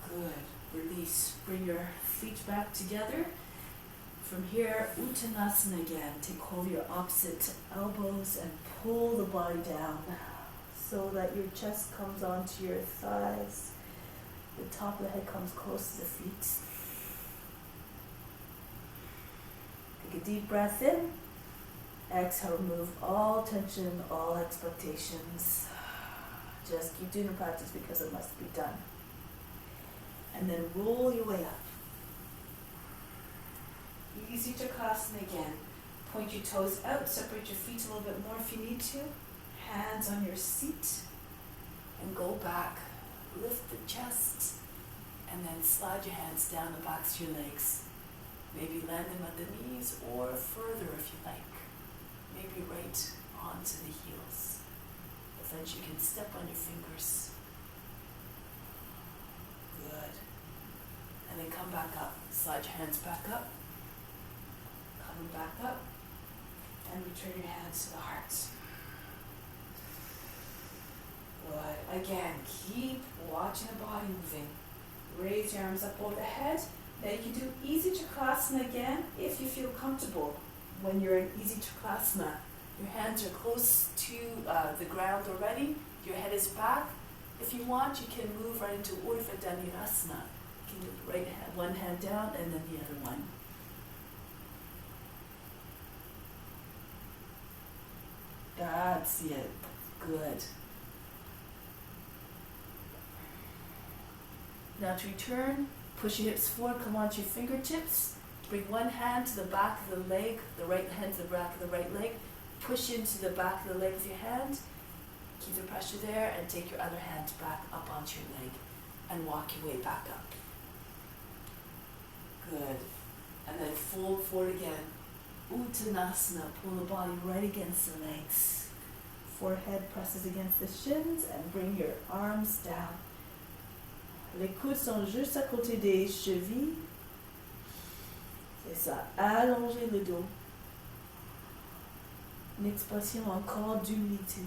Good. Release. Bring your feet back together. From here, Uttanasana again. Take hold of your opposite elbows and pull the body down so that your chest comes onto your thighs. The top of the head comes close to the feet. Take a deep breath in. Exhale, remove all tension, all expectations. Just keep doing the practice because it must be done. And then roll your way up. Easy Chakasana again. Point your toes out, separate your feet a little bit more if you need to. Hands on your seat. And go back. Lift the chest. And then slide your hands down the backs of your legs. Maybe land them at the knees or further if you like. Maybe right onto the heels. But then you can step on your fingers. Good. And then come back up. Slide your hands back up. Coming back up. And return your hands to the heart. Good. Again, keep watching the body moving. Raise your arms up over the head. Now you can do Easy Chakasana again if you feel comfortable. When you're in Easy Chakasana, your hands are close to the ground already. Your head is back. If you want, you can move right into Urdhva Dhanurasana. You can do the right hand, one hand down, and then the other one. That's it. Good. Now to return, push your hips forward, come onto your fingertips. Bring one hand to the back of the leg, the right hand to the back of the right leg. Push into the back of the leg with your hand. Keep the pressure there and take your other hand back up onto your leg and walk your way back up. Good. And then fold forward again. Uttanasana. Pull the body right against the legs. Forehead presses against the shins and bring your arms down. Les coudes sont juste à côté des chevilles. C'est ça. Allongez le dos. Une expression encore d'humilité.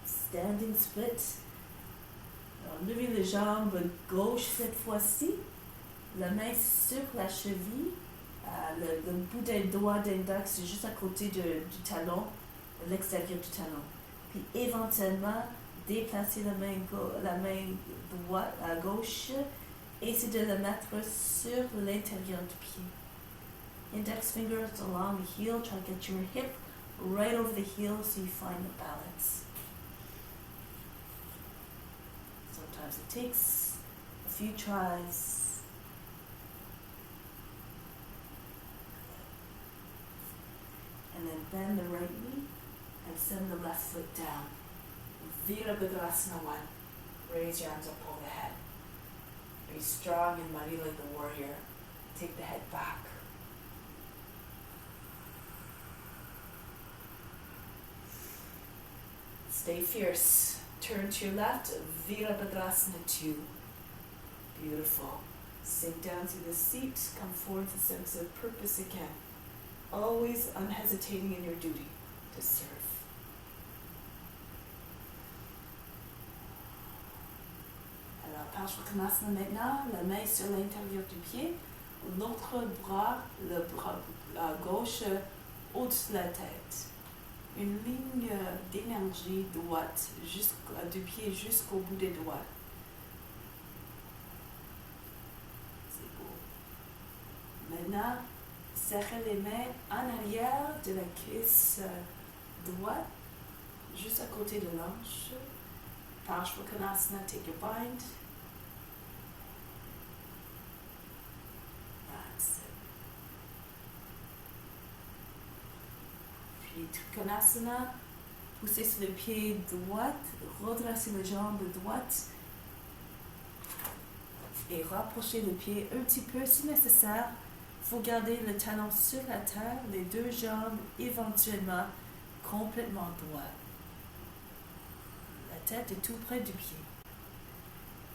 Standing split. Alors, levez les jambes gauche cette fois-ci. La main sur la cheville. Le bout des doigts d'index c'est juste à côté du talon, l'extérieur du talon. Puis éventuellement, déplacer la main droite à gauche et c'est de la mettre sur l'intérieur du pied. Index fingers along the heel, try to get your hip right over the heel so you find the balance. Sometimes it takes a few tries. And then bend the right knee and send the left foot down. Virabhadrasana 1. Raise your arms up over the head. Be strong and mighty like the warrior. Take the head back. Stay fierce. Turn to your left. Virabhadrasana 2. Beautiful. Sink down to the seat. Come forward to sense of purpose again. Always unhesitating in your duty to serve. Alors, Parshvakonasana maintenant, la main sur l'intérieur du pied, l'autre bras, le bras gauche au-dessus de la tête. Une ligne d'énergie droite du pied jusqu'au bout des doigts. C'est beau. Maintenant, serrez les mains en arrière de la cuisse droite, juste à côté de l'hanche. Parshvakonasana, take your bind. That's it. Puis Trikonasana, poussez sur le pied droit, redressez les jambes droites et rapprochez le pied un petit peu si nécessaire. Il faut garder le talon sur la terre, les deux jambes éventuellement complètement droites. La tête est tout près du pied.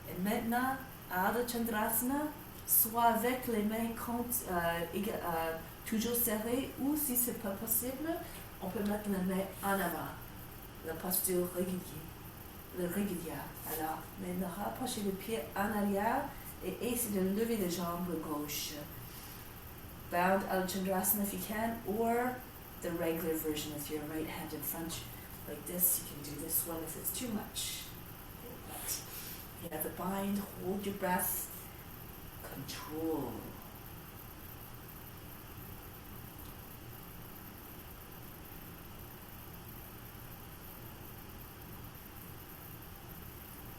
Et maintenant, Ardha Chandrasana, soit avec les mains toujours serrées ou si ce n'est pas possible, on peut mettre les mains en avant. La posture régulière. Alors, maintenant, rapprochez le pied en arrière et essayez de lever les jambes gauche. Bound Ardha Chandrasana if you can, or the regular version with your right hand in front like this. You can do this one if it's too much. But you have the bind, hold your breath, control.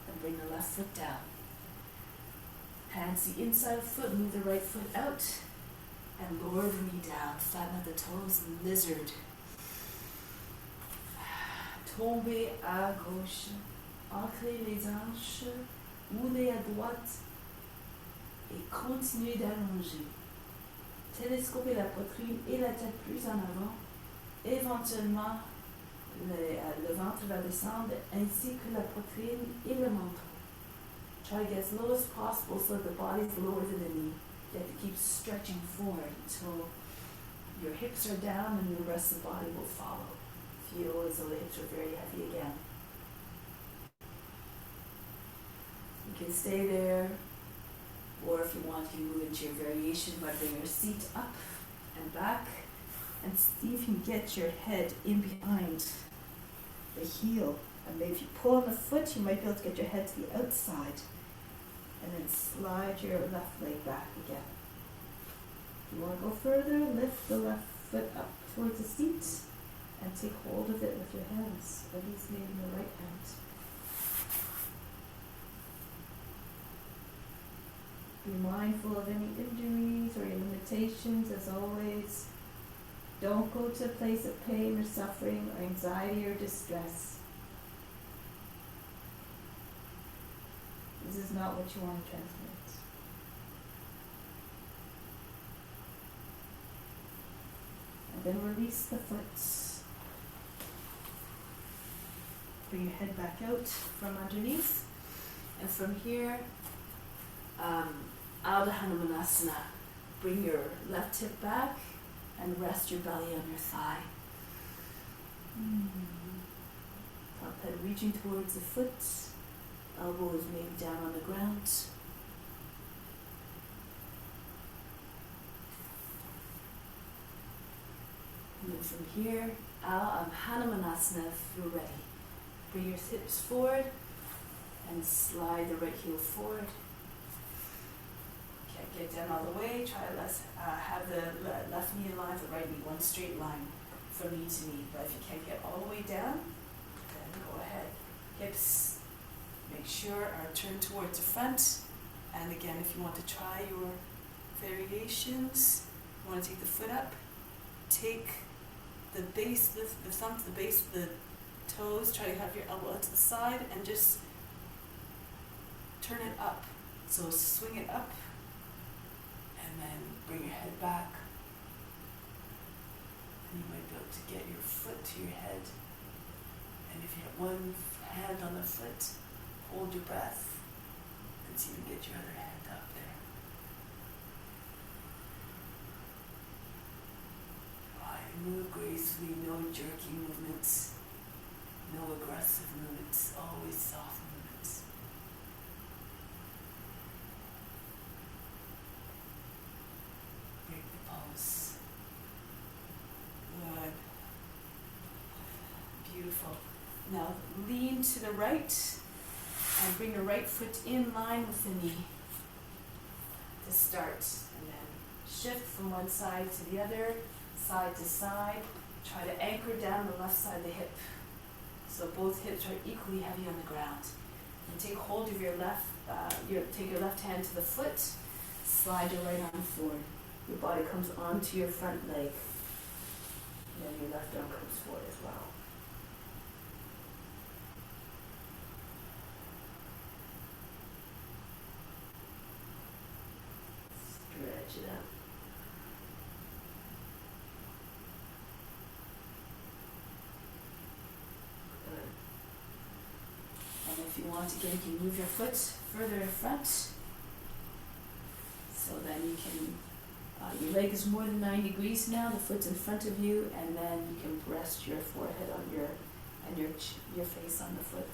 And bring the left foot down. Hands the inside foot, move the right foot out. And lower the knee down, flatten out the toes, lizard. Tombez à gauche, ancrez les hanches, roulez à droite et continuez d'allonger. Télescopez la poitrine et la tête plus en avant. Éventuellement, le ventre va descendre ainsi que la poitrine et le menton. Try to get as low as possible so that the body is lower than the knee. You have to keep stretching forward until your hips are down and the rest of the body will follow. Feel as though the hips are very heavy again. You can stay there, or if you want, you move into your variation by bringing your seat up and back, and see if you can get your head in behind the heel. And maybe if you pull on the foot, you might be able to get your head to the outside. And then slide your left leg back again. If you want to go further, lift the left foot up towards the seat and take hold of it with your hands, at least maybe the right hand. Be mindful of any injuries or your limitations as always. Don't go to a place of pain or suffering or anxiety or distress. This is not what you want to transmit. And then release the foot. Bring your head back out from underneath. And from here, Ardha Hanumanasana. Bring your left hip back and rest your belly on your thigh. Top head reaching towards the foot. Elbows maybe down on the ground. And then from here, Hanumanasana if you're ready. Bring your hips forward and slide the right heel forward. Can't get down all the way. Try to have the left knee in line with the right knee, one straight line from knee to knee. But if you can't get all the way down, then go ahead. Hips, make sure, are turned towards the front. And again, if you want to try your variations, you want to take the foot up, take the base, the thumb to the base of the toes, try to have your elbow out to the side and just turn it up. So swing it up and then bring your head back. And you might be able to get your foot to your head. And if you have one hand on the foot, hold your breath and see if you can get your other hand up there. Move gracefully, no jerky movements, no aggressive movements, always soft movements. Break the pulse. Good. Beautiful. Now lean to the right and bring your right foot in line with the knee to start. And then shift from one side to the other. Side to side, try to anchor down the left side of the hip. So both hips are equally heavy on the ground. And take hold of your left, take your left hand to the foot, slide your right arm forward. Your body comes onto your front leg. And then your left arm comes forward as well. Stretch it out. If you want, again, you can move your foot further in front. So then you can, your leg is more than 9 degrees now, the foot's in front of you, and then you can rest your forehead on your face on the foot.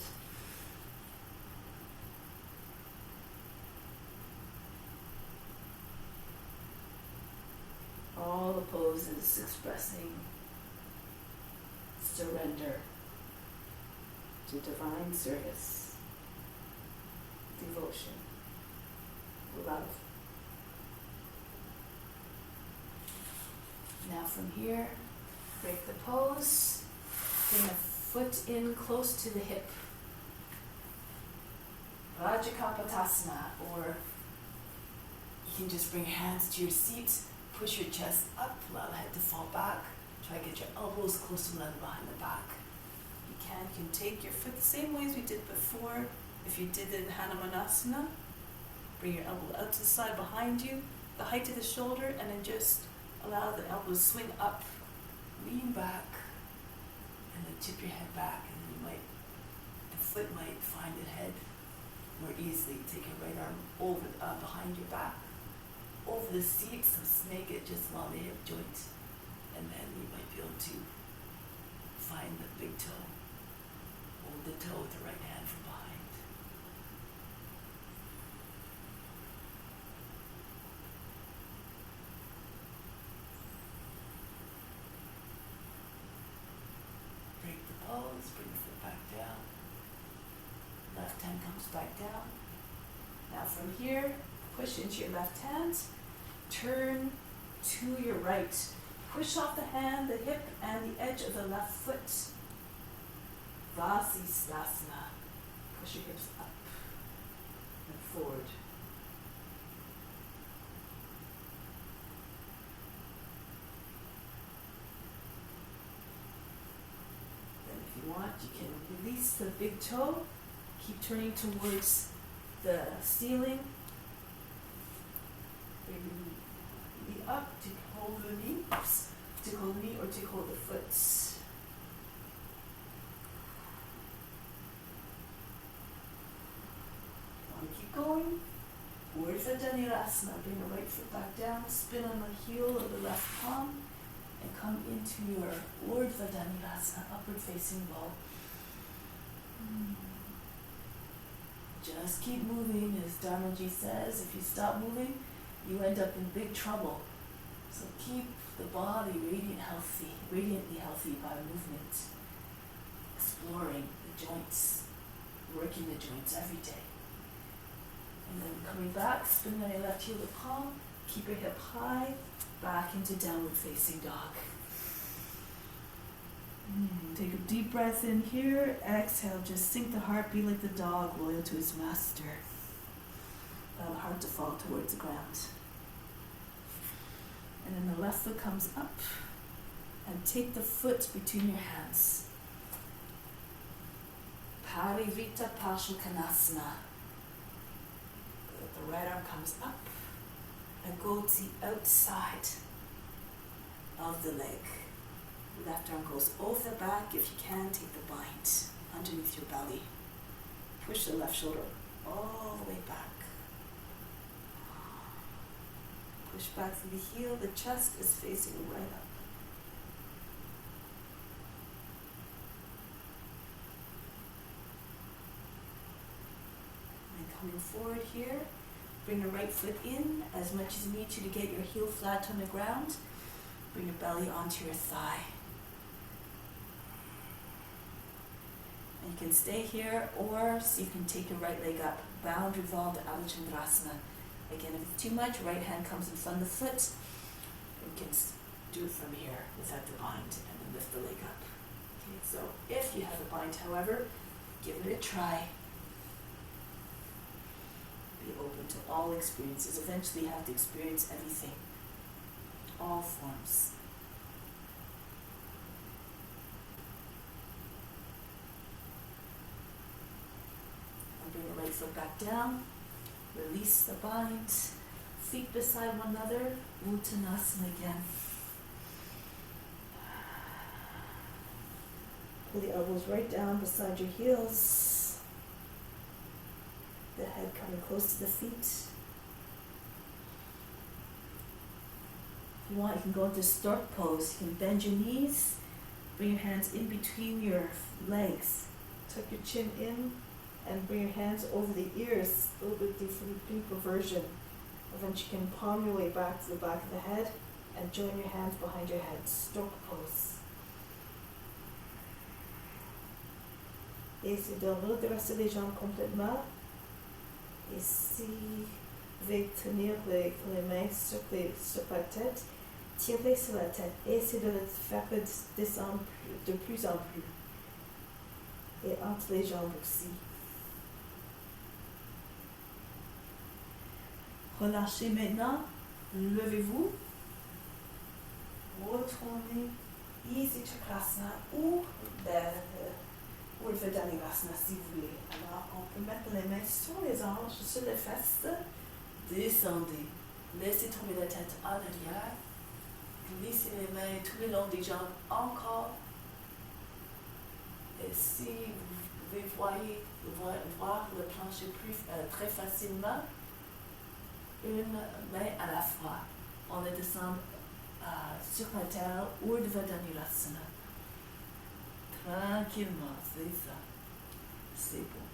All the poses expressing surrender to divine service, devotion, love. Now from here, break the pose, bring the foot in close to the hip. Rajakapatasana, or you can just bring your hands to your seat, push your chest up, allow the head to fall back, try to get your elbows close to one another behind the back. You can take your foot the same way as we did before. If you did it in Hanumanasana, bring your elbow out to the side behind you, the height of the shoulder, and then just allow the elbows swing up, lean back, and then tip your head back, and the foot might find the head more easily. Take your right arm over behind your back, over the seat, so snake it just along the hip joint, and then you might be able to find the big toe. Hold the toe with the right hand from behind. Break the pose, bring the foot back down. Left hand comes back down. Now from here, push into your left hand, turn to your right. Push off the hand, the hip, and the edge of the left foot. Vasisthasana. Push your hips up and forward. out, you can release the big toe. Keep turning towards the ceiling. Bring the knee up to hold the knee. Oops. To hold the knee or to hold the foot. Want to keep going. Urdhva Dhanurasana. Bring the right foot back down. Spin on the heel of the left palm. And come into your Urdhva Dhanurasana, upward facing bow. Just keep moving, as Dharmaji says. If you stop moving, you end up in big trouble. So keep the body radiantly healthy by movement. Exploring the joints, working the joints every day. And then coming back, spin on your left heel to palm, keep your hip high, back into downward facing dog. Take a deep breath in here, exhale, just sink the heart, be like the dog, loyal to his master. Allow the heart to fall towards the ground. And then the left foot comes up, and take the foot between your hands. Parivrita Parshokanasana. The right arm comes up, and go to the outside of the leg. Left arm goes over the back. If you can, take the bind underneath your belly. Push the left shoulder all the way back. Push back through the heel. The chest is facing right up. And coming forward here, bring the right foot in as much as you need to get your heel flat on the ground. Bring your belly onto your thigh. And you can stay here, or so you can take your right leg up. Bound, revolved, Alachandrasana. Again, if it's too much, right hand comes in front of the foot. You can do it from here without the bind, and then lift the leg up. Okay, so if you have a bind, however, give it a try. Be open to all experiences. Eventually you have to experience everything. All forms. And bring the right foot back down. Release the bind. Feet beside one another. Uttanasana again. Pull the elbows right down beside your heels. The head coming close to the feet. If you want, you can go into stork pose. You can bend your knees, bring your hands in between your legs. Tuck your chin in and bring your hands over the ears, a little bit deeper version. And then you can palm your way back to the back of the head and join your hands behind your head. Stork pose. Et c'est de redresser les jambes complètement. Et si vous voulez tenir les mains sur la tête, tirez sur la tête et essayez de le faire descendre de plus en plus. Et entre les jambes aussi. Relâchez maintenant, levez-vous, retournez Easy Chakrasana ou Urdhva Dhanurasana si vous voulez. Alors, on peut mettre les mains sur les hanches, sur les fesses. Descendez. Laissez tomber la tête en arrière. Glissez les mains tout le long des jambes encore. Et si vous pouvez voir le plancher très facilement, une main à la fois. On le descend sur la terre, Urdhva Dhanurasana. Tranquillement, c'est ça. C'est bon.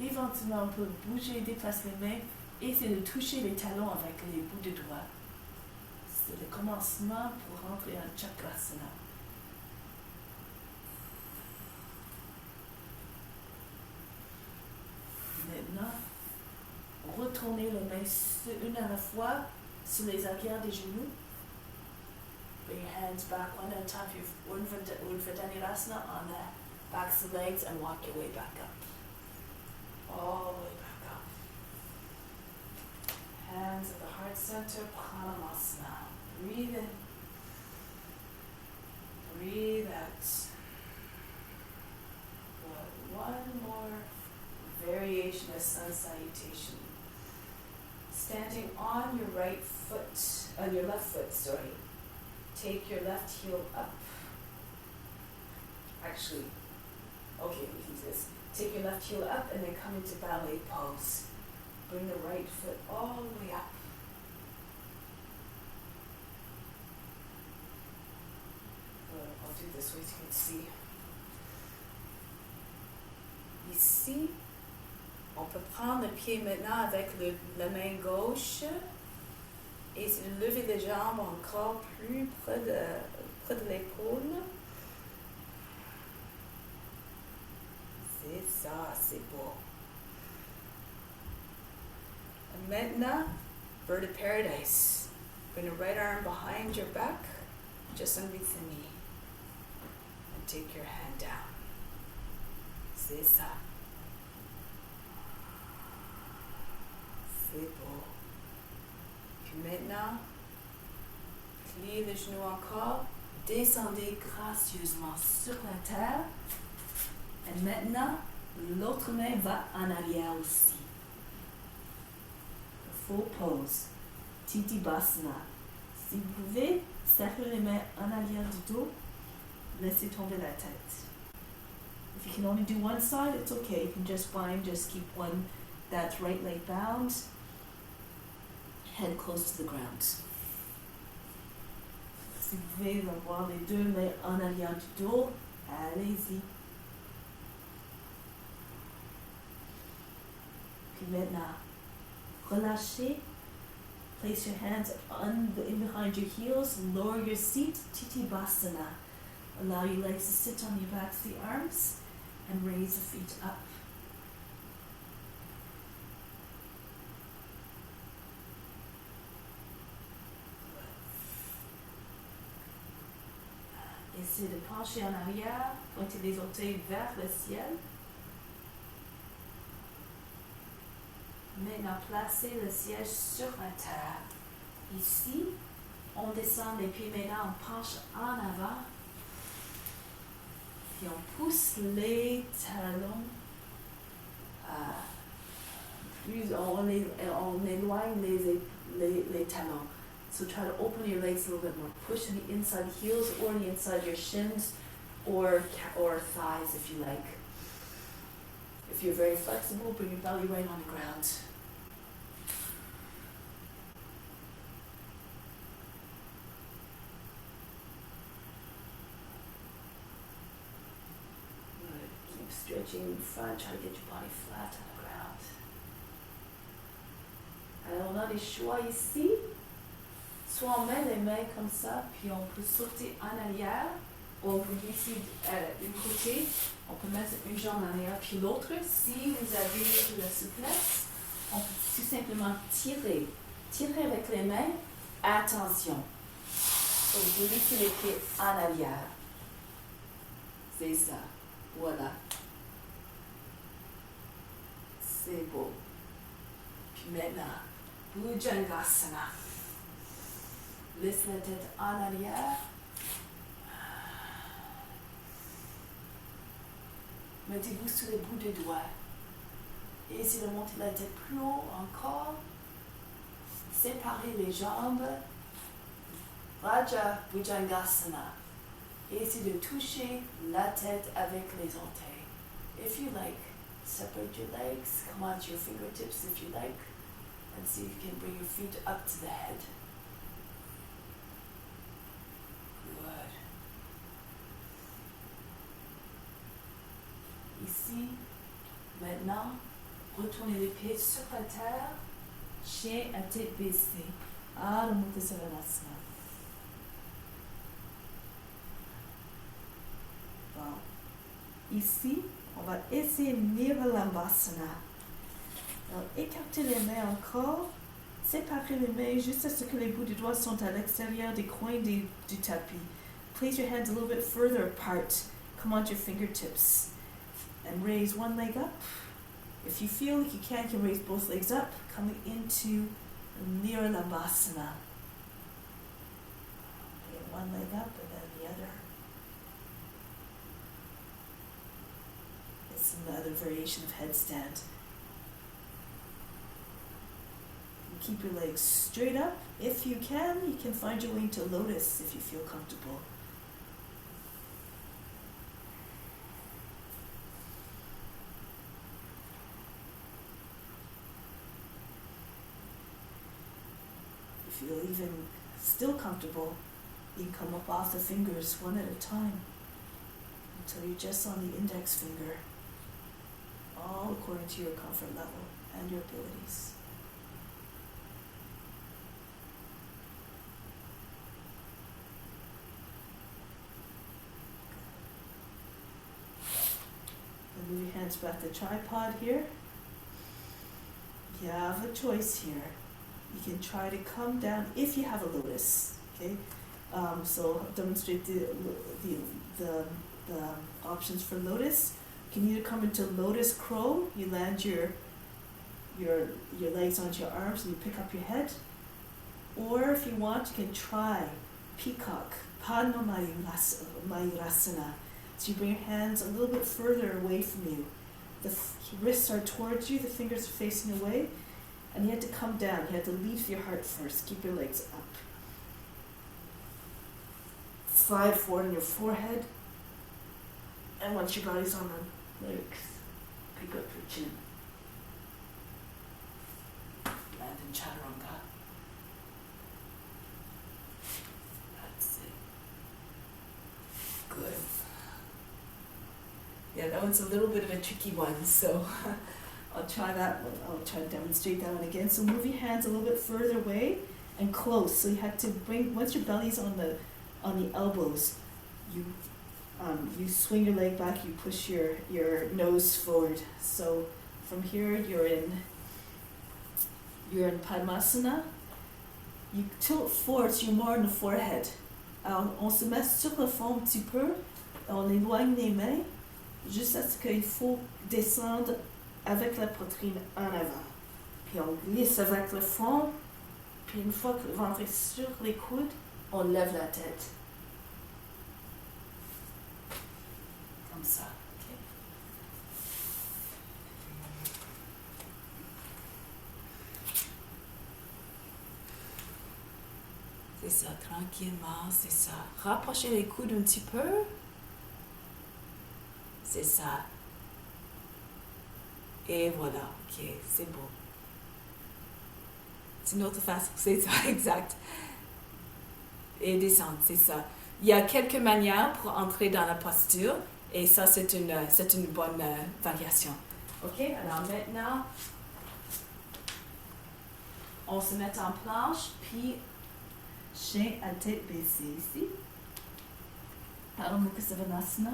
Éventuellement, on peut bouger, déplacer les mains et essayer de toucher les talons avec les bouts de doigts. C'est le commencement pour rentrer en Chakrasana. Maintenant, retournez les mains une à la fois sur les arrières des genoux. Bring your hands back one at a time for your Urdhva Dhanurasana on the backs of the legs and walk your way back up. All the way back up. Hands at the heart center, Pranamasana. Breathe in. breathe out. One more variation of sun salutation. Standing on your left foot, sorry. Take your left heel up. Actually, okay, we can do this. Take your left heel up and then come into ballet pose. Bring the right foot all the way up. I'll do this way so you can see. Ici, on peut prendre le pied maintenant avec la main gauche et lever les jambes encore plus près de l'épaule. C'est ça, c'est beau. And maintenant, bird of paradise. Bring the right arm behind your back, just underneath the knee. And take your hand down. C'est ça. C'est beau. Puis maintenant, pliez les genoux encore. Descendez gracieusement sur la terre. Et maintenant, l'autre main va en arrière aussi. Full pose. Titibhasana. Si vous pouvez, serrez les mains en arrière du dos. Laissez tomber la tête. If you can only do one side, it's okay. You can just keep one that's right leg bound. Head close to the ground. Si vous pouvez avoir les deux mains en arrière du dos, allez-y. Puis maintenant, relâchez. Place your hands in behind your heels. Lower your seat. Titibhasana. Allow your legs to sit on your backs, the arms, and raise the feet up. Essayez de pencher en arrière, pointez les orteils vers le ciel. Maintenant, placez le siège sur la terre. Ici, on descend les pieds maintenant, on penche en avant. Puis on pousse les talons. On éloigne les talons. So try to open your legs a little bit more. Push the inside heels or the inside your shins or thighs if you like. If you're very flexible, bring your belly right on the ground. Good. Keep stretching in front. Try to get your body flat on the ground. Alors on a des choix ici. Soit on met les mains comme ça, puis on peut sauter en arrière, ou on peut glisser d'une côté, on peut mettre une jambe en arrière, puis l'autre. Si vous avez de la souplesse, on peut tout simplement tirer. Tirer avec les mains, attention. Et glisser les pieds en arrière. C'est ça. Voilà. C'est beau. Puis maintenant, Bhujangasana. Laisse la tête en arrière. Mettez-vous sur les bouts des doigts. Et essayez de monter la tête plus haut encore. Séparez les jambes. Raja Bhujangasana. Et essayez de toucher la tête avec les orteils. If you like, separate your legs. Come onto your fingertips if you like. And see if you can bring your feet up to the head. Ici, maintenant, retournez les pieds sur la terre, chien à tête baissée. Adho Mukha Savasana. Bon. Ici, on va essayer Nirvalambhasana. Alors, écartez les mains encore, séparez les mains juste à ce que les bouts de doigts sont à l'extérieur des coins du tapis. Place your hands a little bit further apart. Come onto your fingertips. And raise one leg up. If you feel like you can raise both legs up, coming into Nirvalambhasana. Okay, one leg up and then the other. It's another variation of headstand. And keep your legs straight up. If you can find your way into lotus if you feel comfortable. If you feel even still comfortable, you can come up off the fingers one at a time until you're just on the index finger, all according to your comfort level and your abilities. And move your hands back to the tripod here. You have a choice here. You can try to come down if you have a lotus. Okay, so I'll demonstrate the options for lotus. You can either come into lotus crow. You land your legs onto your arms and you pick up your head. Or if you want, you can try peacock, Padma Mayurasana. So you bring your hands a little bit further away from you. The wrists are towards you, the fingers are facing away, and you have to come down. You have to lead with your heart first. Keep your legs up. Slide forward on your forehead, and once your body's on the legs, pick up your chin. Land in Chaturanga. That's it. Good. Yeah, that one's a little bit of a tricky one, so I'll try that one. I'll try to demonstrate that one again. So move your hands a little bit further away and close. So you have to bring, once your belly's on the elbows, you swing your leg back, you push your nose forward. So from here you're in Padmasana. You tilt forward, so you're more on the forehead. Alors, on se met sur le fond un petit peu, on éloigne les mains, juste à ce qu'il faut descendre avec la poitrine en avant. Puis on glisse avec le fond, puis une fois que le ventre est sur les coudes, on lève la tête. Comme ça. Okay. C'est ça, tranquillement, c'est ça. Rapprochez les coudes un petit peu. C'est ça. Et voilà, ok, c'est beau. C'est une autre façon, c'est ça, exact. Et descendre, c'est ça. Il y a quelques manières pour entrer dans la posture, et ça, c'est une bonne variation. Ok, alors maintenant, on se met en planche, puis chien à tête baissée ici. Adho Mukha Savasana.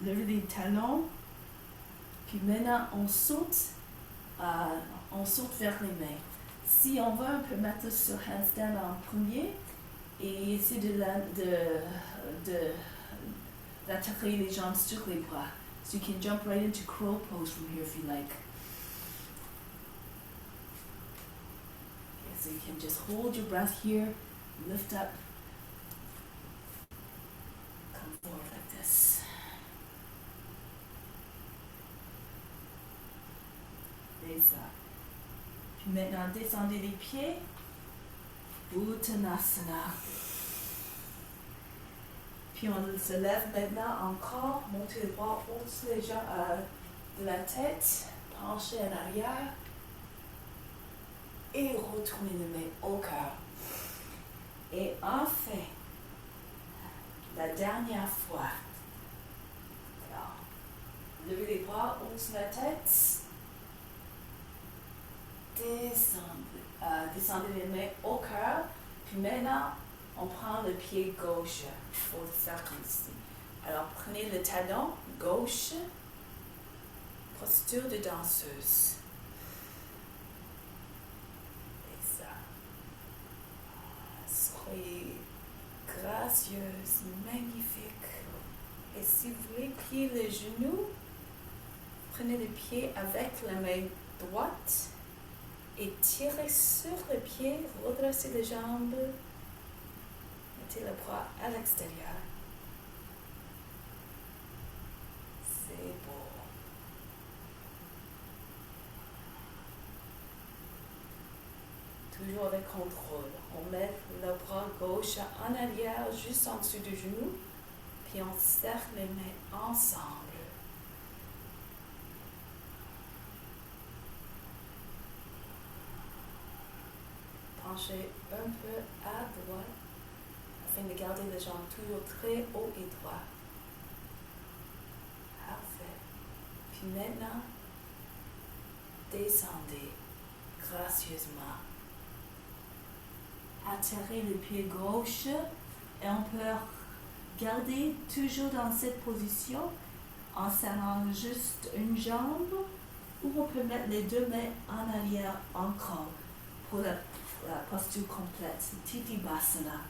Levez les talons, puis maintenant on saute vers les mains. Si on veut, on peut mettre sur handstand en premier et essayer d'attaquer les jambes sur les bras. So you can jump right into crow pose from here if you like. Okay, so you can just hold your breath here, lift up, come forward like this. Et ça. Puis maintenant, descendez les pieds. Uttanasana. Puis on se lève maintenant encore. Montez les bras, haussez les jambes de la tête. Penchez en arrière. Et retournez les mains au cœur. Et enfin, la dernière fois. Alors, levez les bras, haussez la tête. Descendez les mains au cœur, puis maintenant on prend le pied gauche pour faire comme ici. Alors prenez le talon gauche, posture de danseuse. Et ça. Soyez gracieuse, magnifique. Et si vous voulez plier les genoux, prenez le pied avec la main droite. Et tirez sur le pied, redressez les jambes, mettez le bras à l'extérieur. C'est beau. Toujours avec contrôle. On met le bras gauche en arrière, juste en dessous du genou, puis on serre les mains ensemble. Penchez un peu à droite afin de garder les jambes toujours très haut et droit. Parfait. Puis maintenant, descendez gracieusement. Attirez le pied gauche et on peut garder toujours dans cette position en serrant juste une jambe ou on peut mettre les deux mains en arrière encore pour la posture complète, Titibhasana.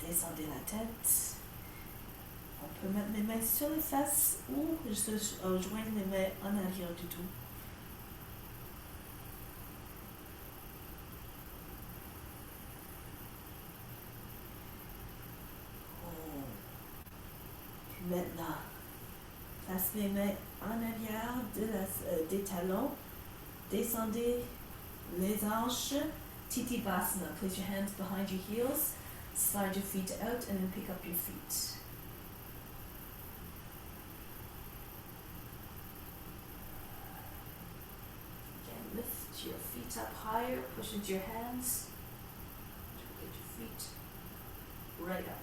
Descendez la tête. On peut mettre les mains sur les fesses ou joindre les mains en arrière du tout. Maintenant, place les mains en arrière des talons. Descendez les hanches. Titibhasana. Place your hands behind your heels. Slide your feet out and then pick up your feet. Again, lift your feet up higher. Push into your hands. Get your feet right up.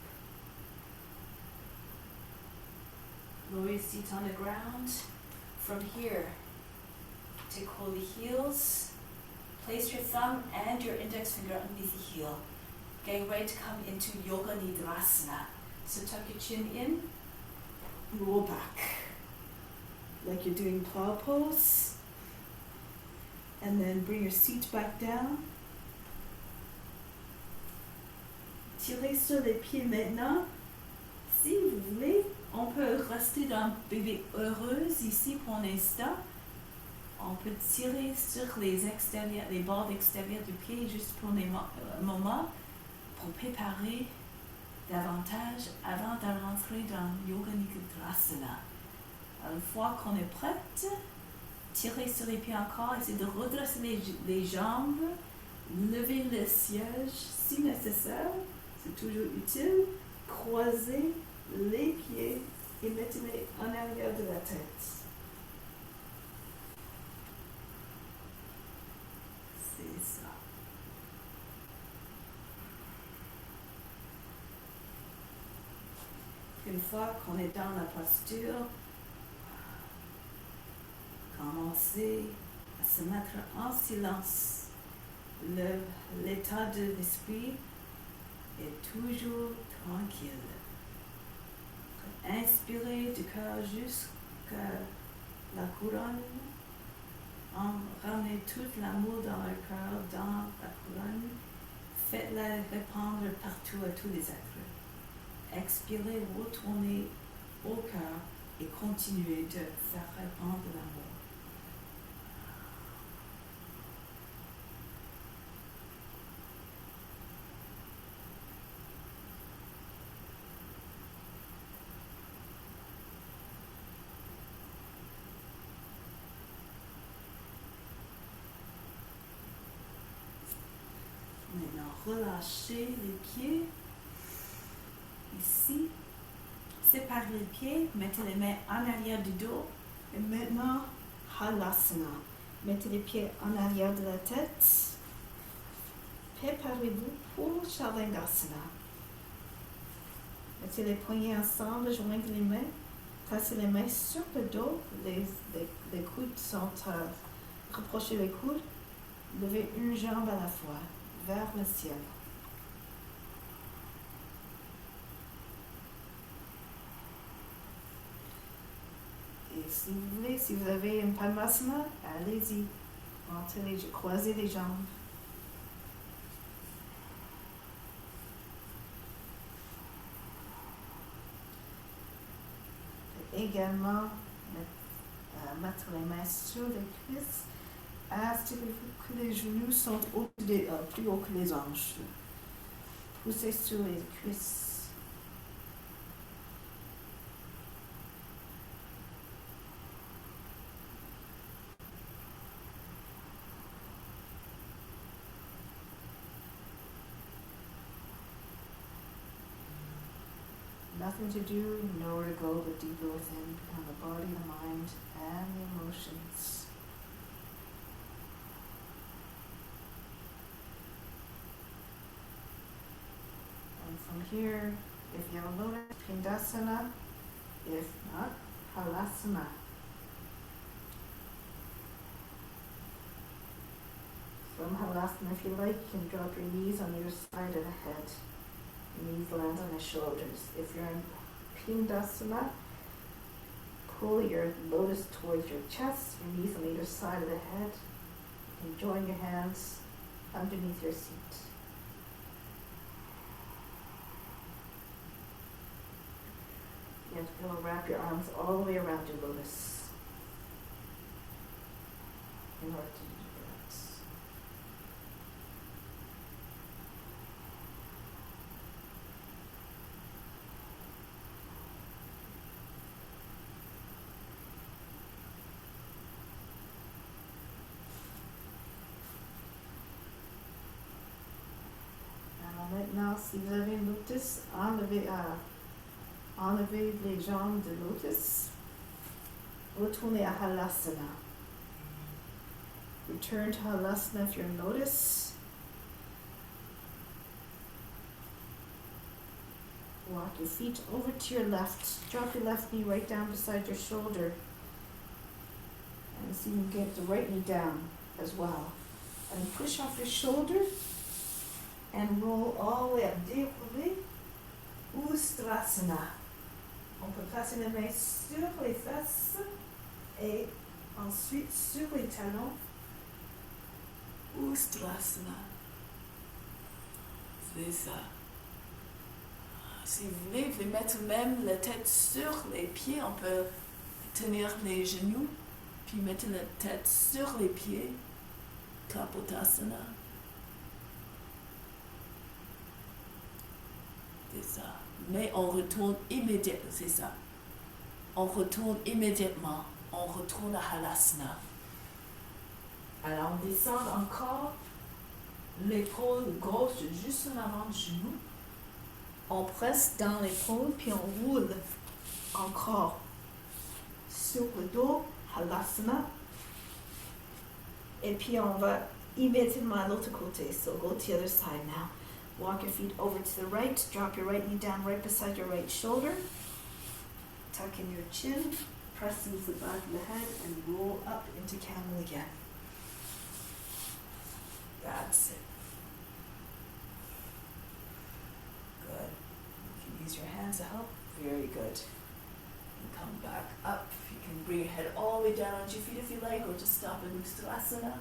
Lower your feet on the ground. From here, take hold of the heels. Place your thumb and your index finger underneath the heel. Getting ready to come into Yoga Nidrasana. So tuck your chin in, roll back. Like you're doing plow pose. And then bring your seat back down. Tirez sur les pieds maintenant. Si vous voulez, on peut rester dans bébé heureuse ici pour l'instant. On peut tirer sur les bords extérieurs du pied juste pour un moment pour préparer davantage avant de rentrer dans Yoga Nidrasana. Une fois qu'on est prête, tirez sur les pieds encore, essayez de redresser les jambes, lever le siège si nécessaire, c'est toujours utile, croisez les pieds et mettez-les en arrière de la tête. C'est ça. Une fois qu'on est dans la posture, commencez à se mettre en silence. L'état de l'esprit est toujours tranquille. Inspirez du cœur jusqu'à la couronne. Ramenez tout l'amour dans le cœur, dans la couronne. Faites-la répandre partout à tous les êtres. Expirez, retournez au cœur et continuez de faire répandre l'amour. Maintenant, relâchez les pieds. Ici, séparez les pieds, mettez les mains en arrière du dos. Et maintenant, Halasana. Mettez les pieds en arrière de la tête. Préparez-vous pour Shavasana. Mettez les poignets ensemble, joignez les mains. Placez les mains sur le dos. Les coudes sont rapprochez les coudes. Levez une jambe à la fois vers le ciel. Et si vous voulez, si vous avez une Padmasana, allez-y. Croisez les jambes. Et également, mettre les mains sur les cuisses. Assurez-vous que les genoux sont plus haut que les hanches. Poussez sur les cuisses. Nothing to do, nowhere to go but deeper within, become the body, the mind, and the emotions. And from here, if you have a lotus, Pindasana, if not, Halasana. From Halasana, if you like, you can drop your knees on either side of the head. Your knees land on the shoulders. If you're in Pindasana, pull your lotus towards your chest, your knees on either side of the head, and join your hands underneath your seat. You have to wrap your arms all the way around your lotus in order to do that. Alors maintenant, si vous avez une lotus, enlevez les jambes de lotus. Retournez à Halasana. Return to Halasana if you're in lotus. Walk your feet over to your left. Drop your left knee right down beside your shoulder. And see if you can get the right knee down as well. And push off your shoulder and roll all the way up. Déroulez. Ustrasana. On peut placer les mains sur les fesses et ensuite sur les talons. Ustrasana. C'est ça. Si vous voulez, vous pouvez mettre même la tête sur les pieds. On peut tenir les genoux, puis mettre la tête sur les pieds. Kapotasana. C'est ça. Mais on retourne immédiatement, c'est ça. On retourne immédiatement. On retourne à Halasana. Alors on descend encore l'épaule gauche juste en avant du genou. On presse dans l'épaule puis on roule encore sur le dos, Halasana. Et puis on va immédiatement à l'autre côté. So go to the other side now. Walk your feet over to the right. Drop your right knee down right beside your right shoulder. Tuck in your chin. Press into the back of the head and roll up into camel again. That's it. Good. You can use your hands to help. Very good. And come back up. You can bring your head all the way down onto your feet if you like, or just stop in Ustrasana.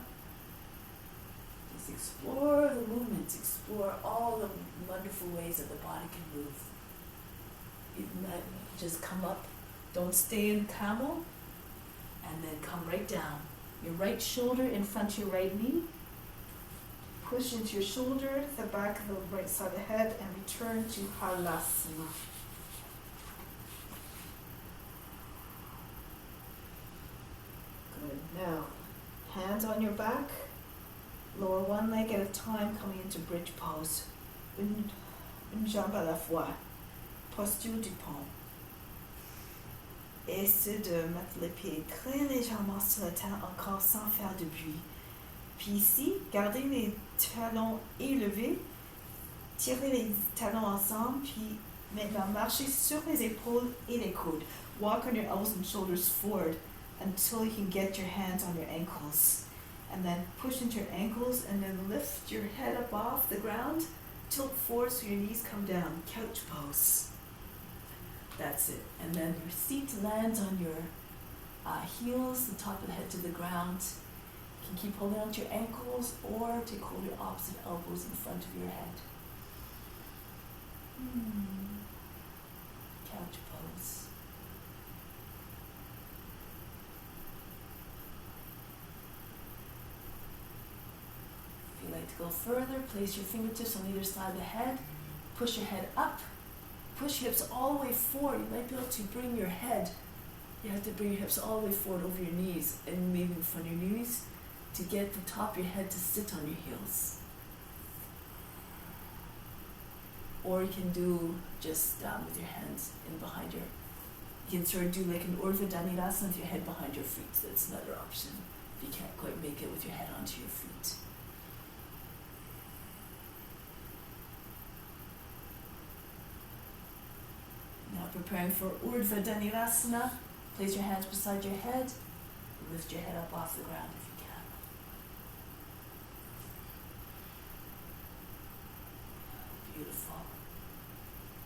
Just explore the movements, explore all the wonderful ways that the body can move. Even that, just come up, don't stay in camel, and then come right down. Your right shoulder in front of your right knee. Push into your shoulder, the back of the right side of the head, and return to Halasana. Good. Now, hands on your back. Lower one leg at a time, coming into bridge pose. Une jambe à la fois. Posture du pont. Essayez de mettre les pieds très légèrement sur la terre, encore sans faire de bruit. Puis ici, gardez les talons élevés. Tirez les talons ensemble, puis maintenant marchez sur les épaules et les coudes. Walk on your elbows and shoulders forward until you can get your hands on your ankles. And then push into your ankles and then lift your head up off the ground. Tilt forward so your knees come down. Couch pose. That's it. And then your seat lands on your heels, the top of the head to the ground. You can keep holding onto your ankles or take hold of your opposite elbows in front of your head. Couch pose. If you'd like to go further, place your fingertips on either side of the head push your head up. Push your hips all the way forward. You might be able to bring your head. You have to bring your hips all the way forward over your knees and maybe in front of your knees to get the top of your head to sit on your heels. Or you can do just with your hands in behind your. You can sort of do like an Urdhva Dhanurasana with your head behind your feet. So that's another option if you can't quite make it with your head onto your feet. Now preparing for Urdhva Dhanurasana. Place your hands beside your head. Lift your head up off the ground if you can. Beautiful.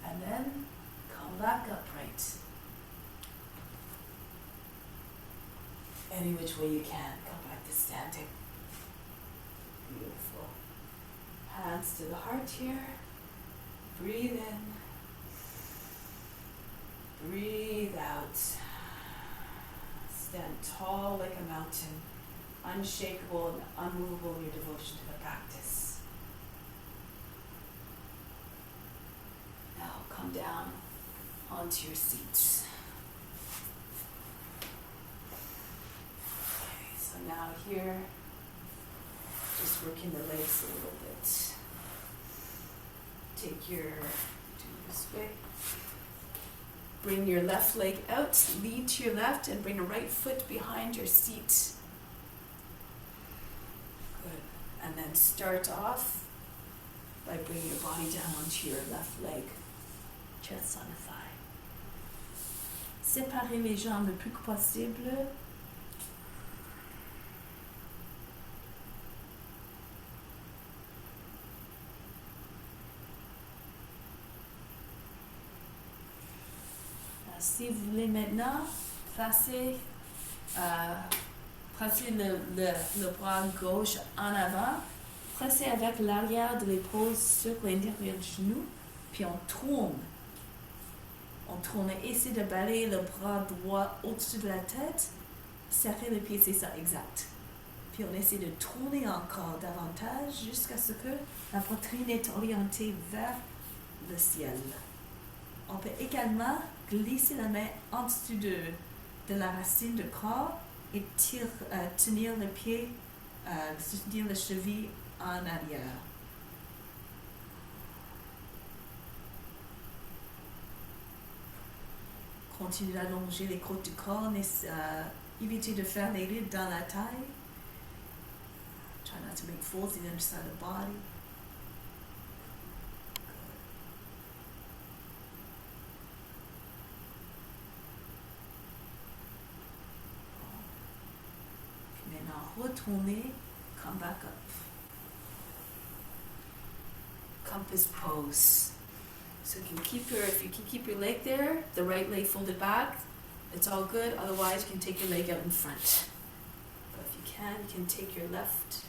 And then come back upright. Any which way you can, come back to standing. Beautiful. Hands to the heart here. Breathe in. Breathe out. Stand tall like a mountain, unshakable and unmovable in your devotion to the practice. Now come down onto your seats. Okay, so now here, just working the legs a little bit. Take your, do this way. Bring your left leg out, lean to your left, and bring a right foot behind your seat. Good. And then start off by bringing your body down onto your left leg, chest on the thigh. Séparez les jambes le plus que possible. Si vous voulez maintenant, placez le bras gauche en avant, pressez avec l'arrière de l'épaule sur l'intérieur du genou, puis on tourne. On tourne, essayez de balayer le bras droit au-dessus de la tête, serrez les pieds, c'est ça, exact. Puis on essaie de tourner encore davantage jusqu'à ce que la poitrine est orientée vers le ciel. On peut également glisser la main en dessous de la racine du corps et tenir le pied, soutenir le cheville en arrière. Continuez d'allonger les côtes du corps, évitez de faire les rides dans la taille. Try not to make folds in the underside of the body. Retournez, come back up. Compass pose. So if you can keep your leg there, the right leg folded back, it's all good. Otherwise, you can take your leg out in front. But if you can take your left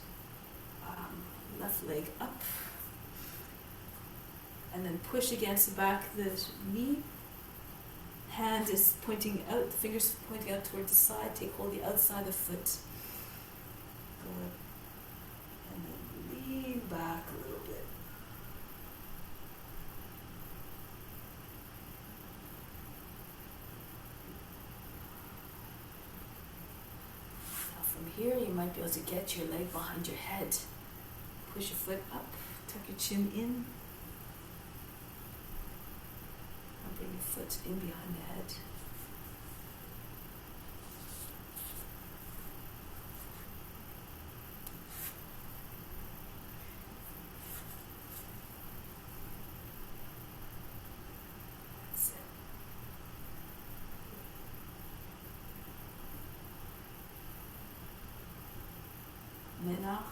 leg up, and then push against the back of the knee. Hand is pointing out, the fingers pointing out towards the side. Take hold of the outside of the foot. Good. And then lean back a little bit. Now from here, you might be able to get your leg behind your head. Push your foot up, tuck your chin in. And bring your foot in behind the head. Now,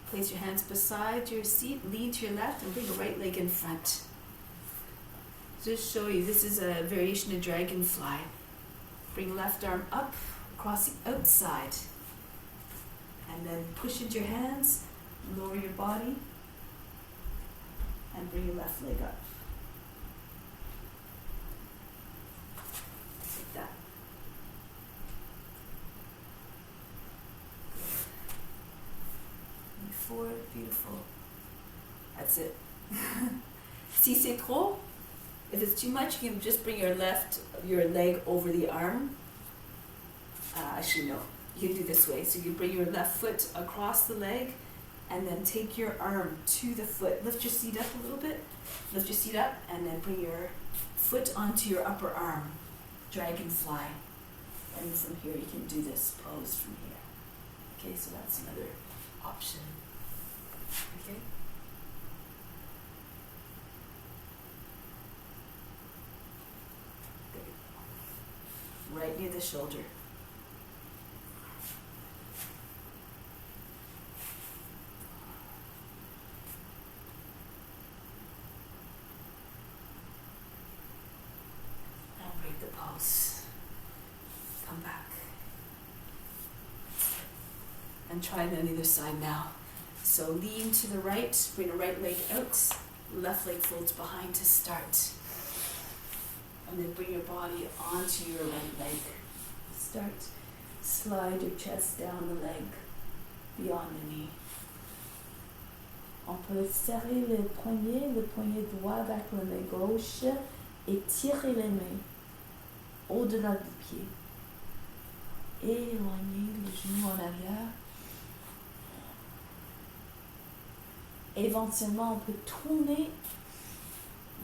place your hands beside your seat, lean to your left, and bring your right leg in front. Just show you, this is a variation of dragonfly. Bring left arm up, across the outside. And then push into your hands, lower your body, and bring your left leg up. Like that. Forward, beautiful. That's it. Si c'est trop, if it's too much, you can just bring your leg over the arm. Actually, no. You can do this way. So you bring your left foot across the leg and then take your arm to the foot. Lift your seat up a little bit. Lift your seat up and then bring your foot onto your upper arm. Dragonfly. And from here you can do this pose from here. Okay, so that's another option. Okay? Good. Right near the shoulder. And break the pulse. Come back. And try it on either side now. So lean to the right, bring the right leg out, left leg folds behind to start. And then bring your body onto your right leg. Start. Slide your chest down the leg, beyond the knee. On peut serrer le poignet droit avec la main gauche et tirer les mains au-delà du pied. Éloigner les genoux en arrière. Éventuellement, on peut tourner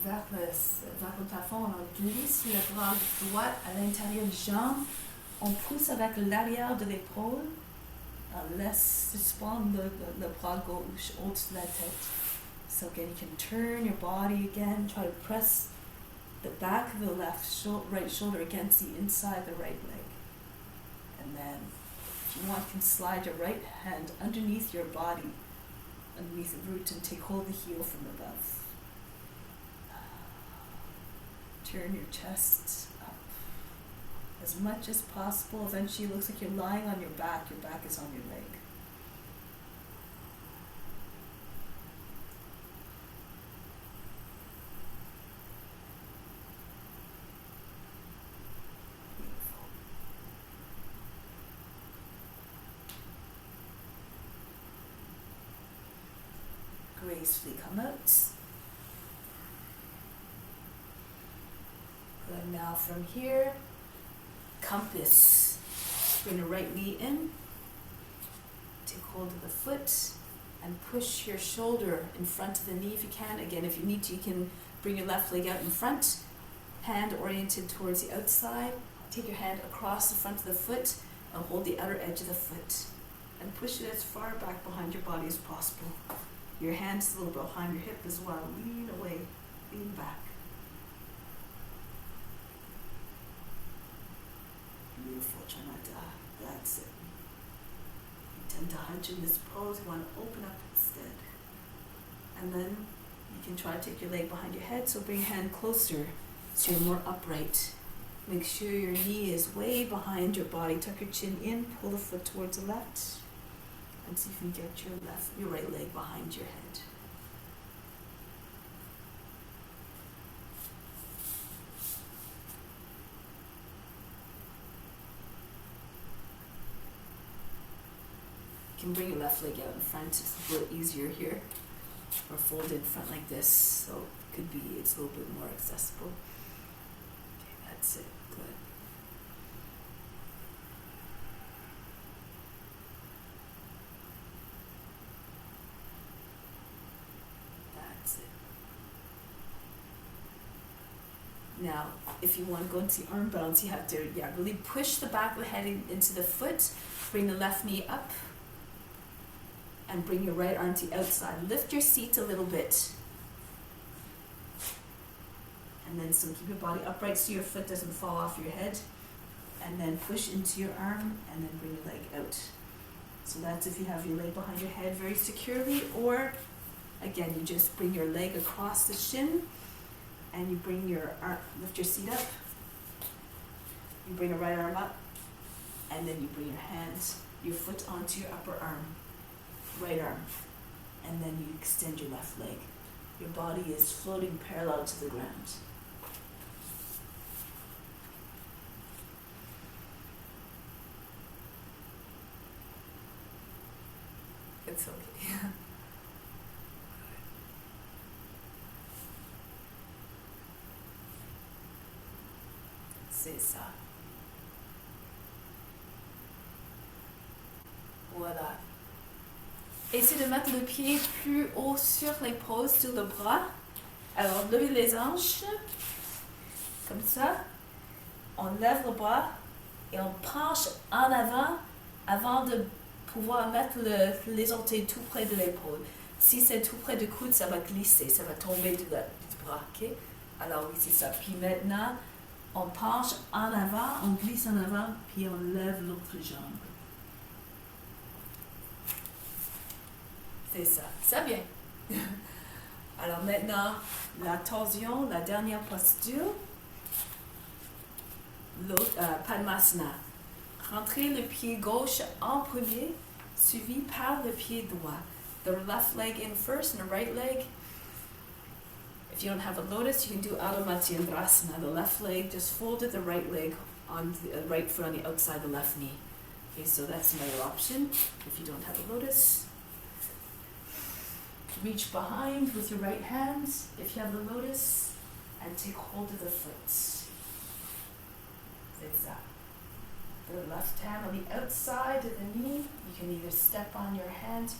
vers le plafond. On glisse le bras droit à l'intérieur des jambes. On pousse avec l'arrière de l'épaule. On laisse suspendre le bras gauche au-dessus de la tête. So again, you can turn your body again. Try to press the back of the right shoulder against the inside of the right leg. And then, if you want, you can slide your right hand underneath your body, underneath the root, and take hold of the heel from above. Turn your chest up as much as possible. Eventually it looks like you're lying on your back is on your leg. Beautiful. Gracefully come out. Good. Now from here, compass. Bring the right knee in. Take hold of the foot and push your shoulder in front of the knee if you can. Again, if you need to, you can bring your left leg out in front, hand oriented towards the outside. Take your hand across the front of the foot and hold the outer edge of the foot. And push it as far back behind your body as possible. Your hands a little bit behind your hip as well. Lean away, lean back. Beautiful, try not to, that's it. You tend to hunch in this pose, you want to open up instead. And then you can try to take your leg behind your head, so bring your hand closer so you're more upright. Make sure your knee is way behind your body. Tuck your chin in, pull the foot towards the left, and see if you can get your right leg behind your head. You can bring your left leg out in front. It's a little easier here, or fold in front like this, so it's a little bit more accessible. Okay, that's it. Good. That's it. Now, if you want to go into the arm balance, you have to really push the back of the head into the foot. Bring the left knee up. And bring your right arm to the outside. Lift your seat a little bit. And then keep your body upright so your foot doesn't fall off your head. And then push into your arm and then bring your leg out. So that's if you have your leg behind your head very securely, or again, you just bring your leg across the shin and you bring your arm, lift your seat up. You bring your right arm up and then you bring your foot onto your upper arm. Right arm, and then you extend your left leg. Your body is floating parallel to the ground. It's okay. C'est ça. Voilà. Essayez de mettre le pied plus haut sur l'épaule, sur le bras. Alors, levez les hanches. Comme ça. On lève le bras et on penche en avant de pouvoir mettre les orteils tout près de l'épaule. Si c'est tout près du coude, ça va glisser, ça va tomber du bras. Ok? Alors oui, c'est ça. Puis maintenant, on penche en avant, on glisse en avant, puis on lève l'autre jambe. C'est ça. Ça vient. Alors maintenant, la torsion, la dernière posture. Padmasana. Rentrez le pied gauche en premier, suivi par le pied droit. The left leg in first and the right leg. If you don't have a lotus, you can do Adho Matsyendrasana. The left leg, just folded the right leg on the right foot on the outside the left knee. Okay, so that's another option if you don't have a lotus. Reach behind with your right hand if you have the lotus and take hold of the foot. C'est ça. The left hand on the outside of the knee. You can either step on your hand,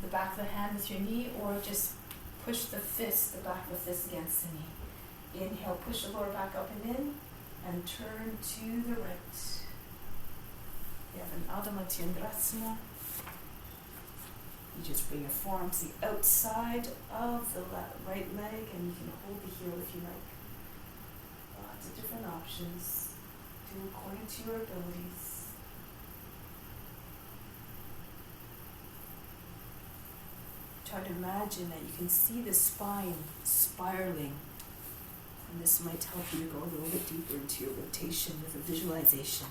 the back of the hand with your knee, or just push the fist, the back of the fist against the knee. Inhale, push the lower back up and in, and turn to the right. You have an Adho Matsyendrasana. You just bring your forearms to the outside of the right leg, and you can hold the heel if you like. Lots of different options. Do according to your abilities. Try to imagine that you can see the spine spiraling, and this might help you to go a little bit deeper into your rotation with a visualization.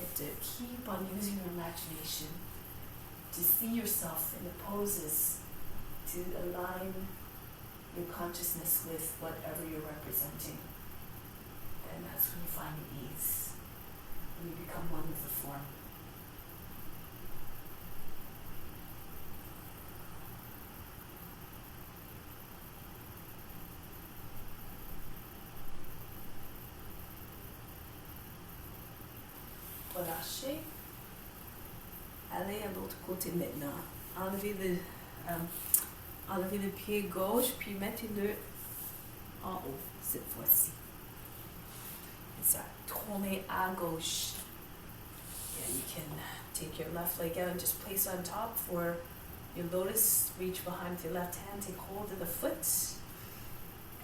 You have to keep on using your imagination to see yourself in the poses, to align your consciousness with whatever you're representing. And that's when you find the ease, when you become one with the form. Relâchez. Allez à l'autre côté maintenant. Enlevez le pied gauche, puis mettez-le en haut cette fois-ci. Et ça, tournez à gauche. Yeah, you can take your left leg out and just place on top for your lotus. Reach behind with your left hand, take hold of the foot,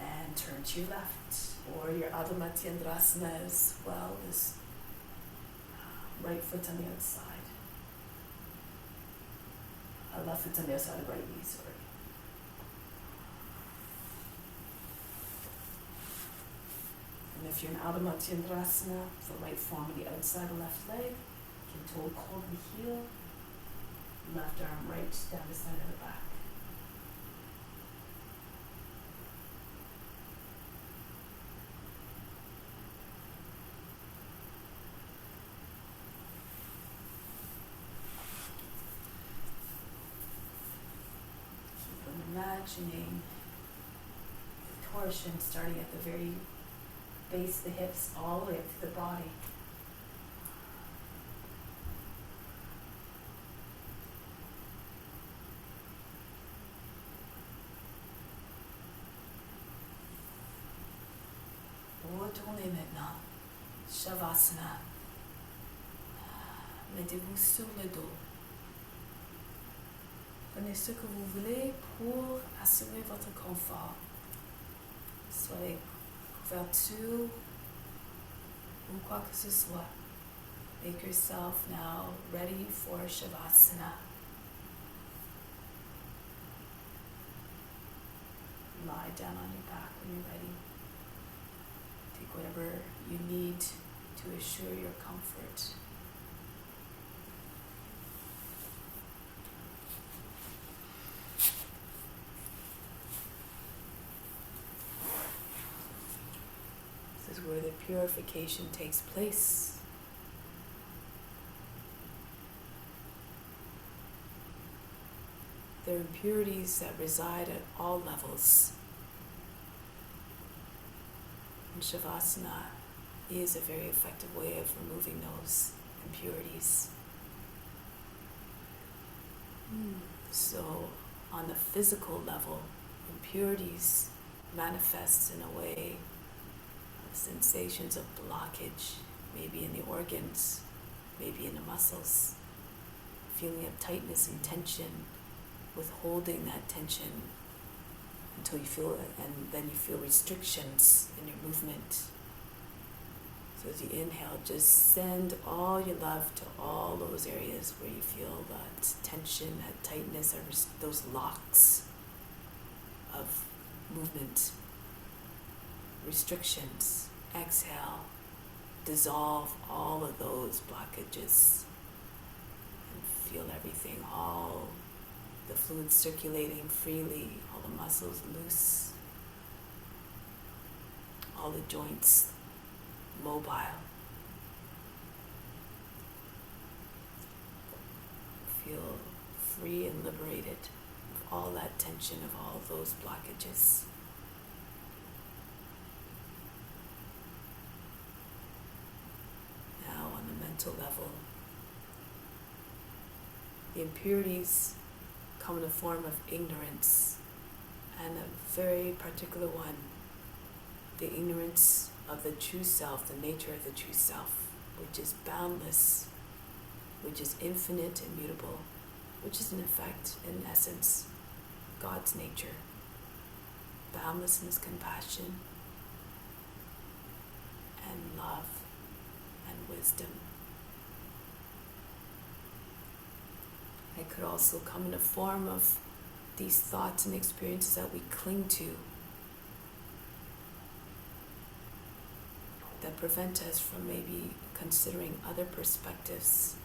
and turn to your left. Or your Adho Matsyendrasana as well, as right foot on the outside. Left foot on the outside of right knee, sorry. And if you're in Adho Matsyendrasana, the right forearm on the outside of the left leg, you can hold the heel, left arm right down the side of the back. Imagining the torsion starting at the very base of the hips all the way up to the body. Retournez maintenant. Shavasana. Mettez-vous sur le dos. Prenez ce que vous voulez pour assurer votre confort. Soit les couvertures ou quoi que ce soit. Make yourself now ready for Shavasana. Lie down on your back when you're ready. Take whatever you need to assure your comfort. Where the purification takes place. There are impurities that reside at all levels. In Shavasana, is a very effective way of removing those impurities. So on the physical level, impurities manifest in a way of sensations of blockage, maybe in the organs, maybe in the muscles, feeling of tightness and tension, withholding that tension until you feel it, and then you feel restrictions in your movement. So as you inhale, just send all your love to all those areas where you feel that tension, that tightness, or those locks of movement, restrictions. Exhale, dissolve all of those blockages and feel everything, all the fluid circulating freely, all the muscles loose, all the joints mobile. Feel free and liberated of all that tension, of all those blockages. Now on the mental level, the impurities come in the form of ignorance, and a very particular one, the ignorance of the true self, the nature of the true self, which is boundless, which is infinite, immutable, which is in effect, in essence, God's nature. Boundlessness, compassion, and love, and wisdom. It could also come in the form of these thoughts and experiences that we cling to, that prevent us from maybe considering other perspectives,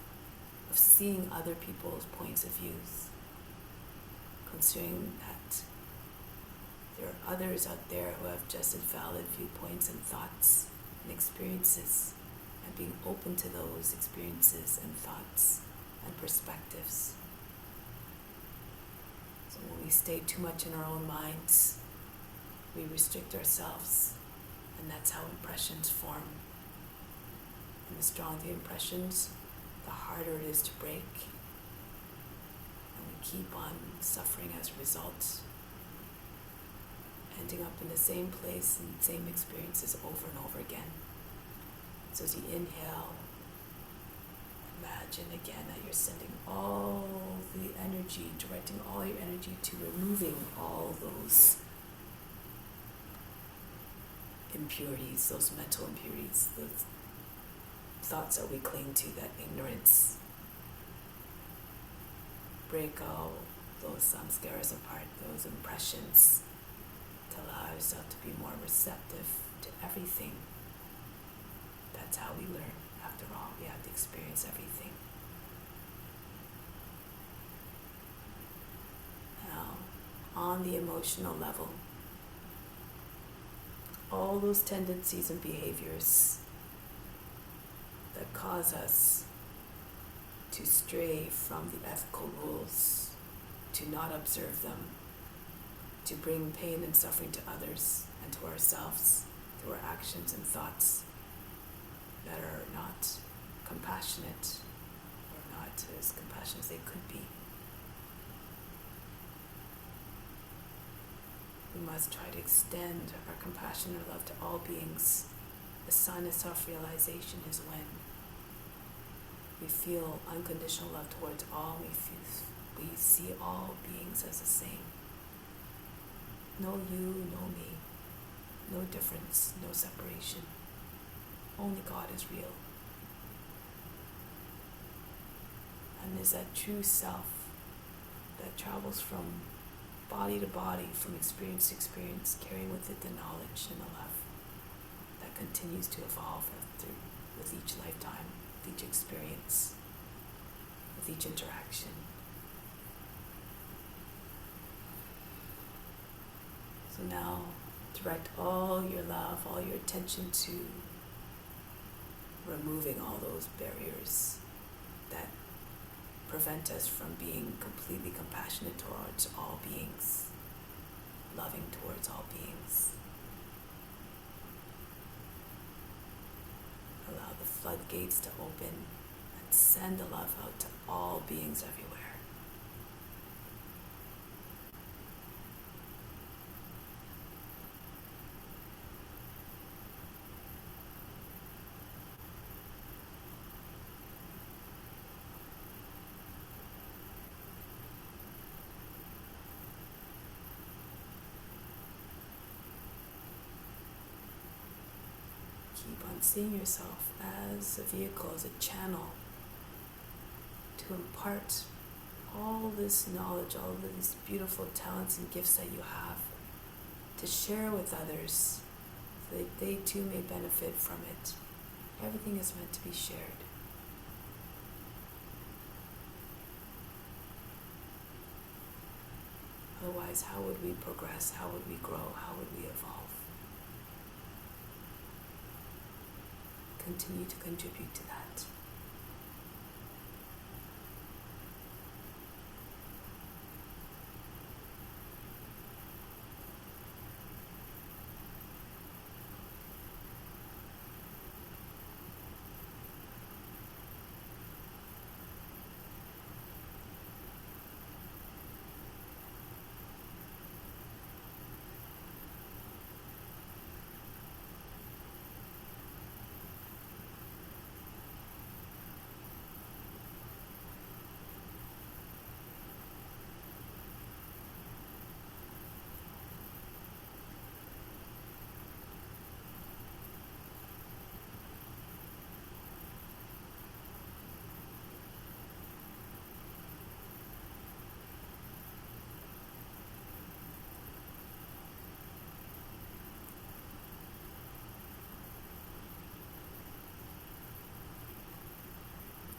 of seeing other people's points of views, considering that there are others out there who have just as valid viewpoints and thoughts and experiences, and being open to those experiences and thoughts and perspectives. So when we stay too much in our own minds, we restrict ourselves. And that's how impressions form. And the stronger the impressions, the harder it is to break. And we keep on suffering as a result, ending up in the same place and same experiences over and over again. So as you inhale, imagine again that you're sending all the energy, directing all your energy to removing all those impurities, those mental impurities, those thoughts that we cling to, that ignorance. Break all those samskaras apart, those impressions, to allow yourself to be more receptive to everything. That's how we learn. After all, we have to experience everything. Now, on the emotional level, all those tendencies and behaviors that cause us to stray from the ethical rules, to not observe them, to bring pain and suffering to others and to ourselves through our actions and thoughts that are not compassionate or not as compassionate as they could be. We must try to extend our compassion and love to all beings. The sign of self-realization is when we feel unconditional love towards all. We see all beings as the same. No you, no me. No difference, no separation. Only God is real. And is that true self that travels from body to body, from experience to experience, carrying with it the knowledge and the love that continues to evolve with each lifetime, with each experience, with each interaction. So now, direct all your love, all your attention to removing all those barriers that prevent us from being completely compassionate towards all beings, loving towards all beings. floodgates to open and send the love out to all beings everywhere. Keep on seeing yourself as a vehicle, as a channel to impart all this knowledge, all of these beautiful talents and gifts that you have, to share with others so that they too may benefit from it. Everything is meant to be shared. Otherwise, how would we progress? How would we grow? How would we evolve? Continue to contribute to that.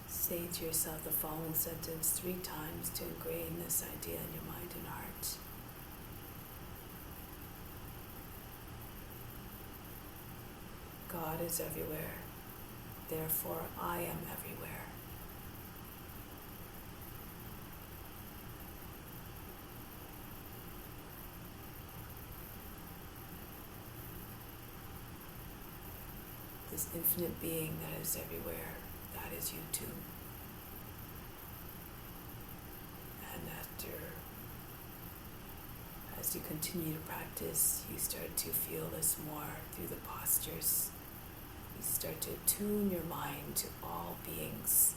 Say to yourself the following sentence 3 times to ingrain this idea in your mind and heart. God is everywhere, therefore I am everywhere. This infinite being that is everywhere, that is you too. And as you continue to practice, you start to feel this more through the postures. You start to attune your mind to all beings,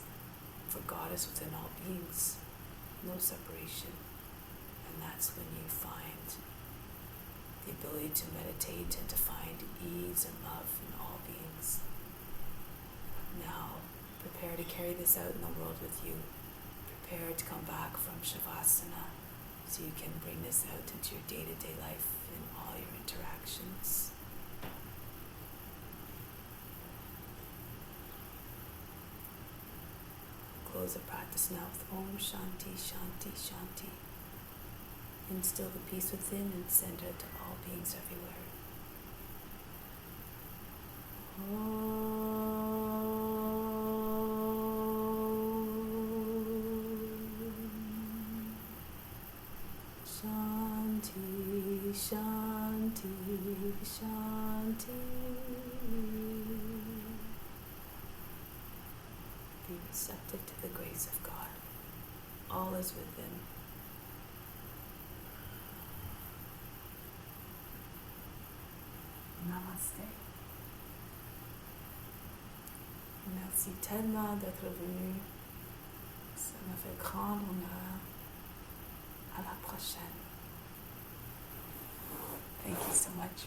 for God is within all beings, no separation. And that's when you find the ability to meditate and to find ease and love in all beings. Now, prepare to carry this out in the world with you. Prepare to come back from Shavasana so you can bring this out into your day-to-day life in all your interactions. Close the practice now with Om Shanti, Shanti, Shanti. Instill the peace within and send it to all beings everywhere. Shanti, Shanti, Shanti. Be receptive to the grace of God. All is within. Namaste. Merci tellement d'être venu. Ça me fait grand honneur. À la prochaine. Thank you so much.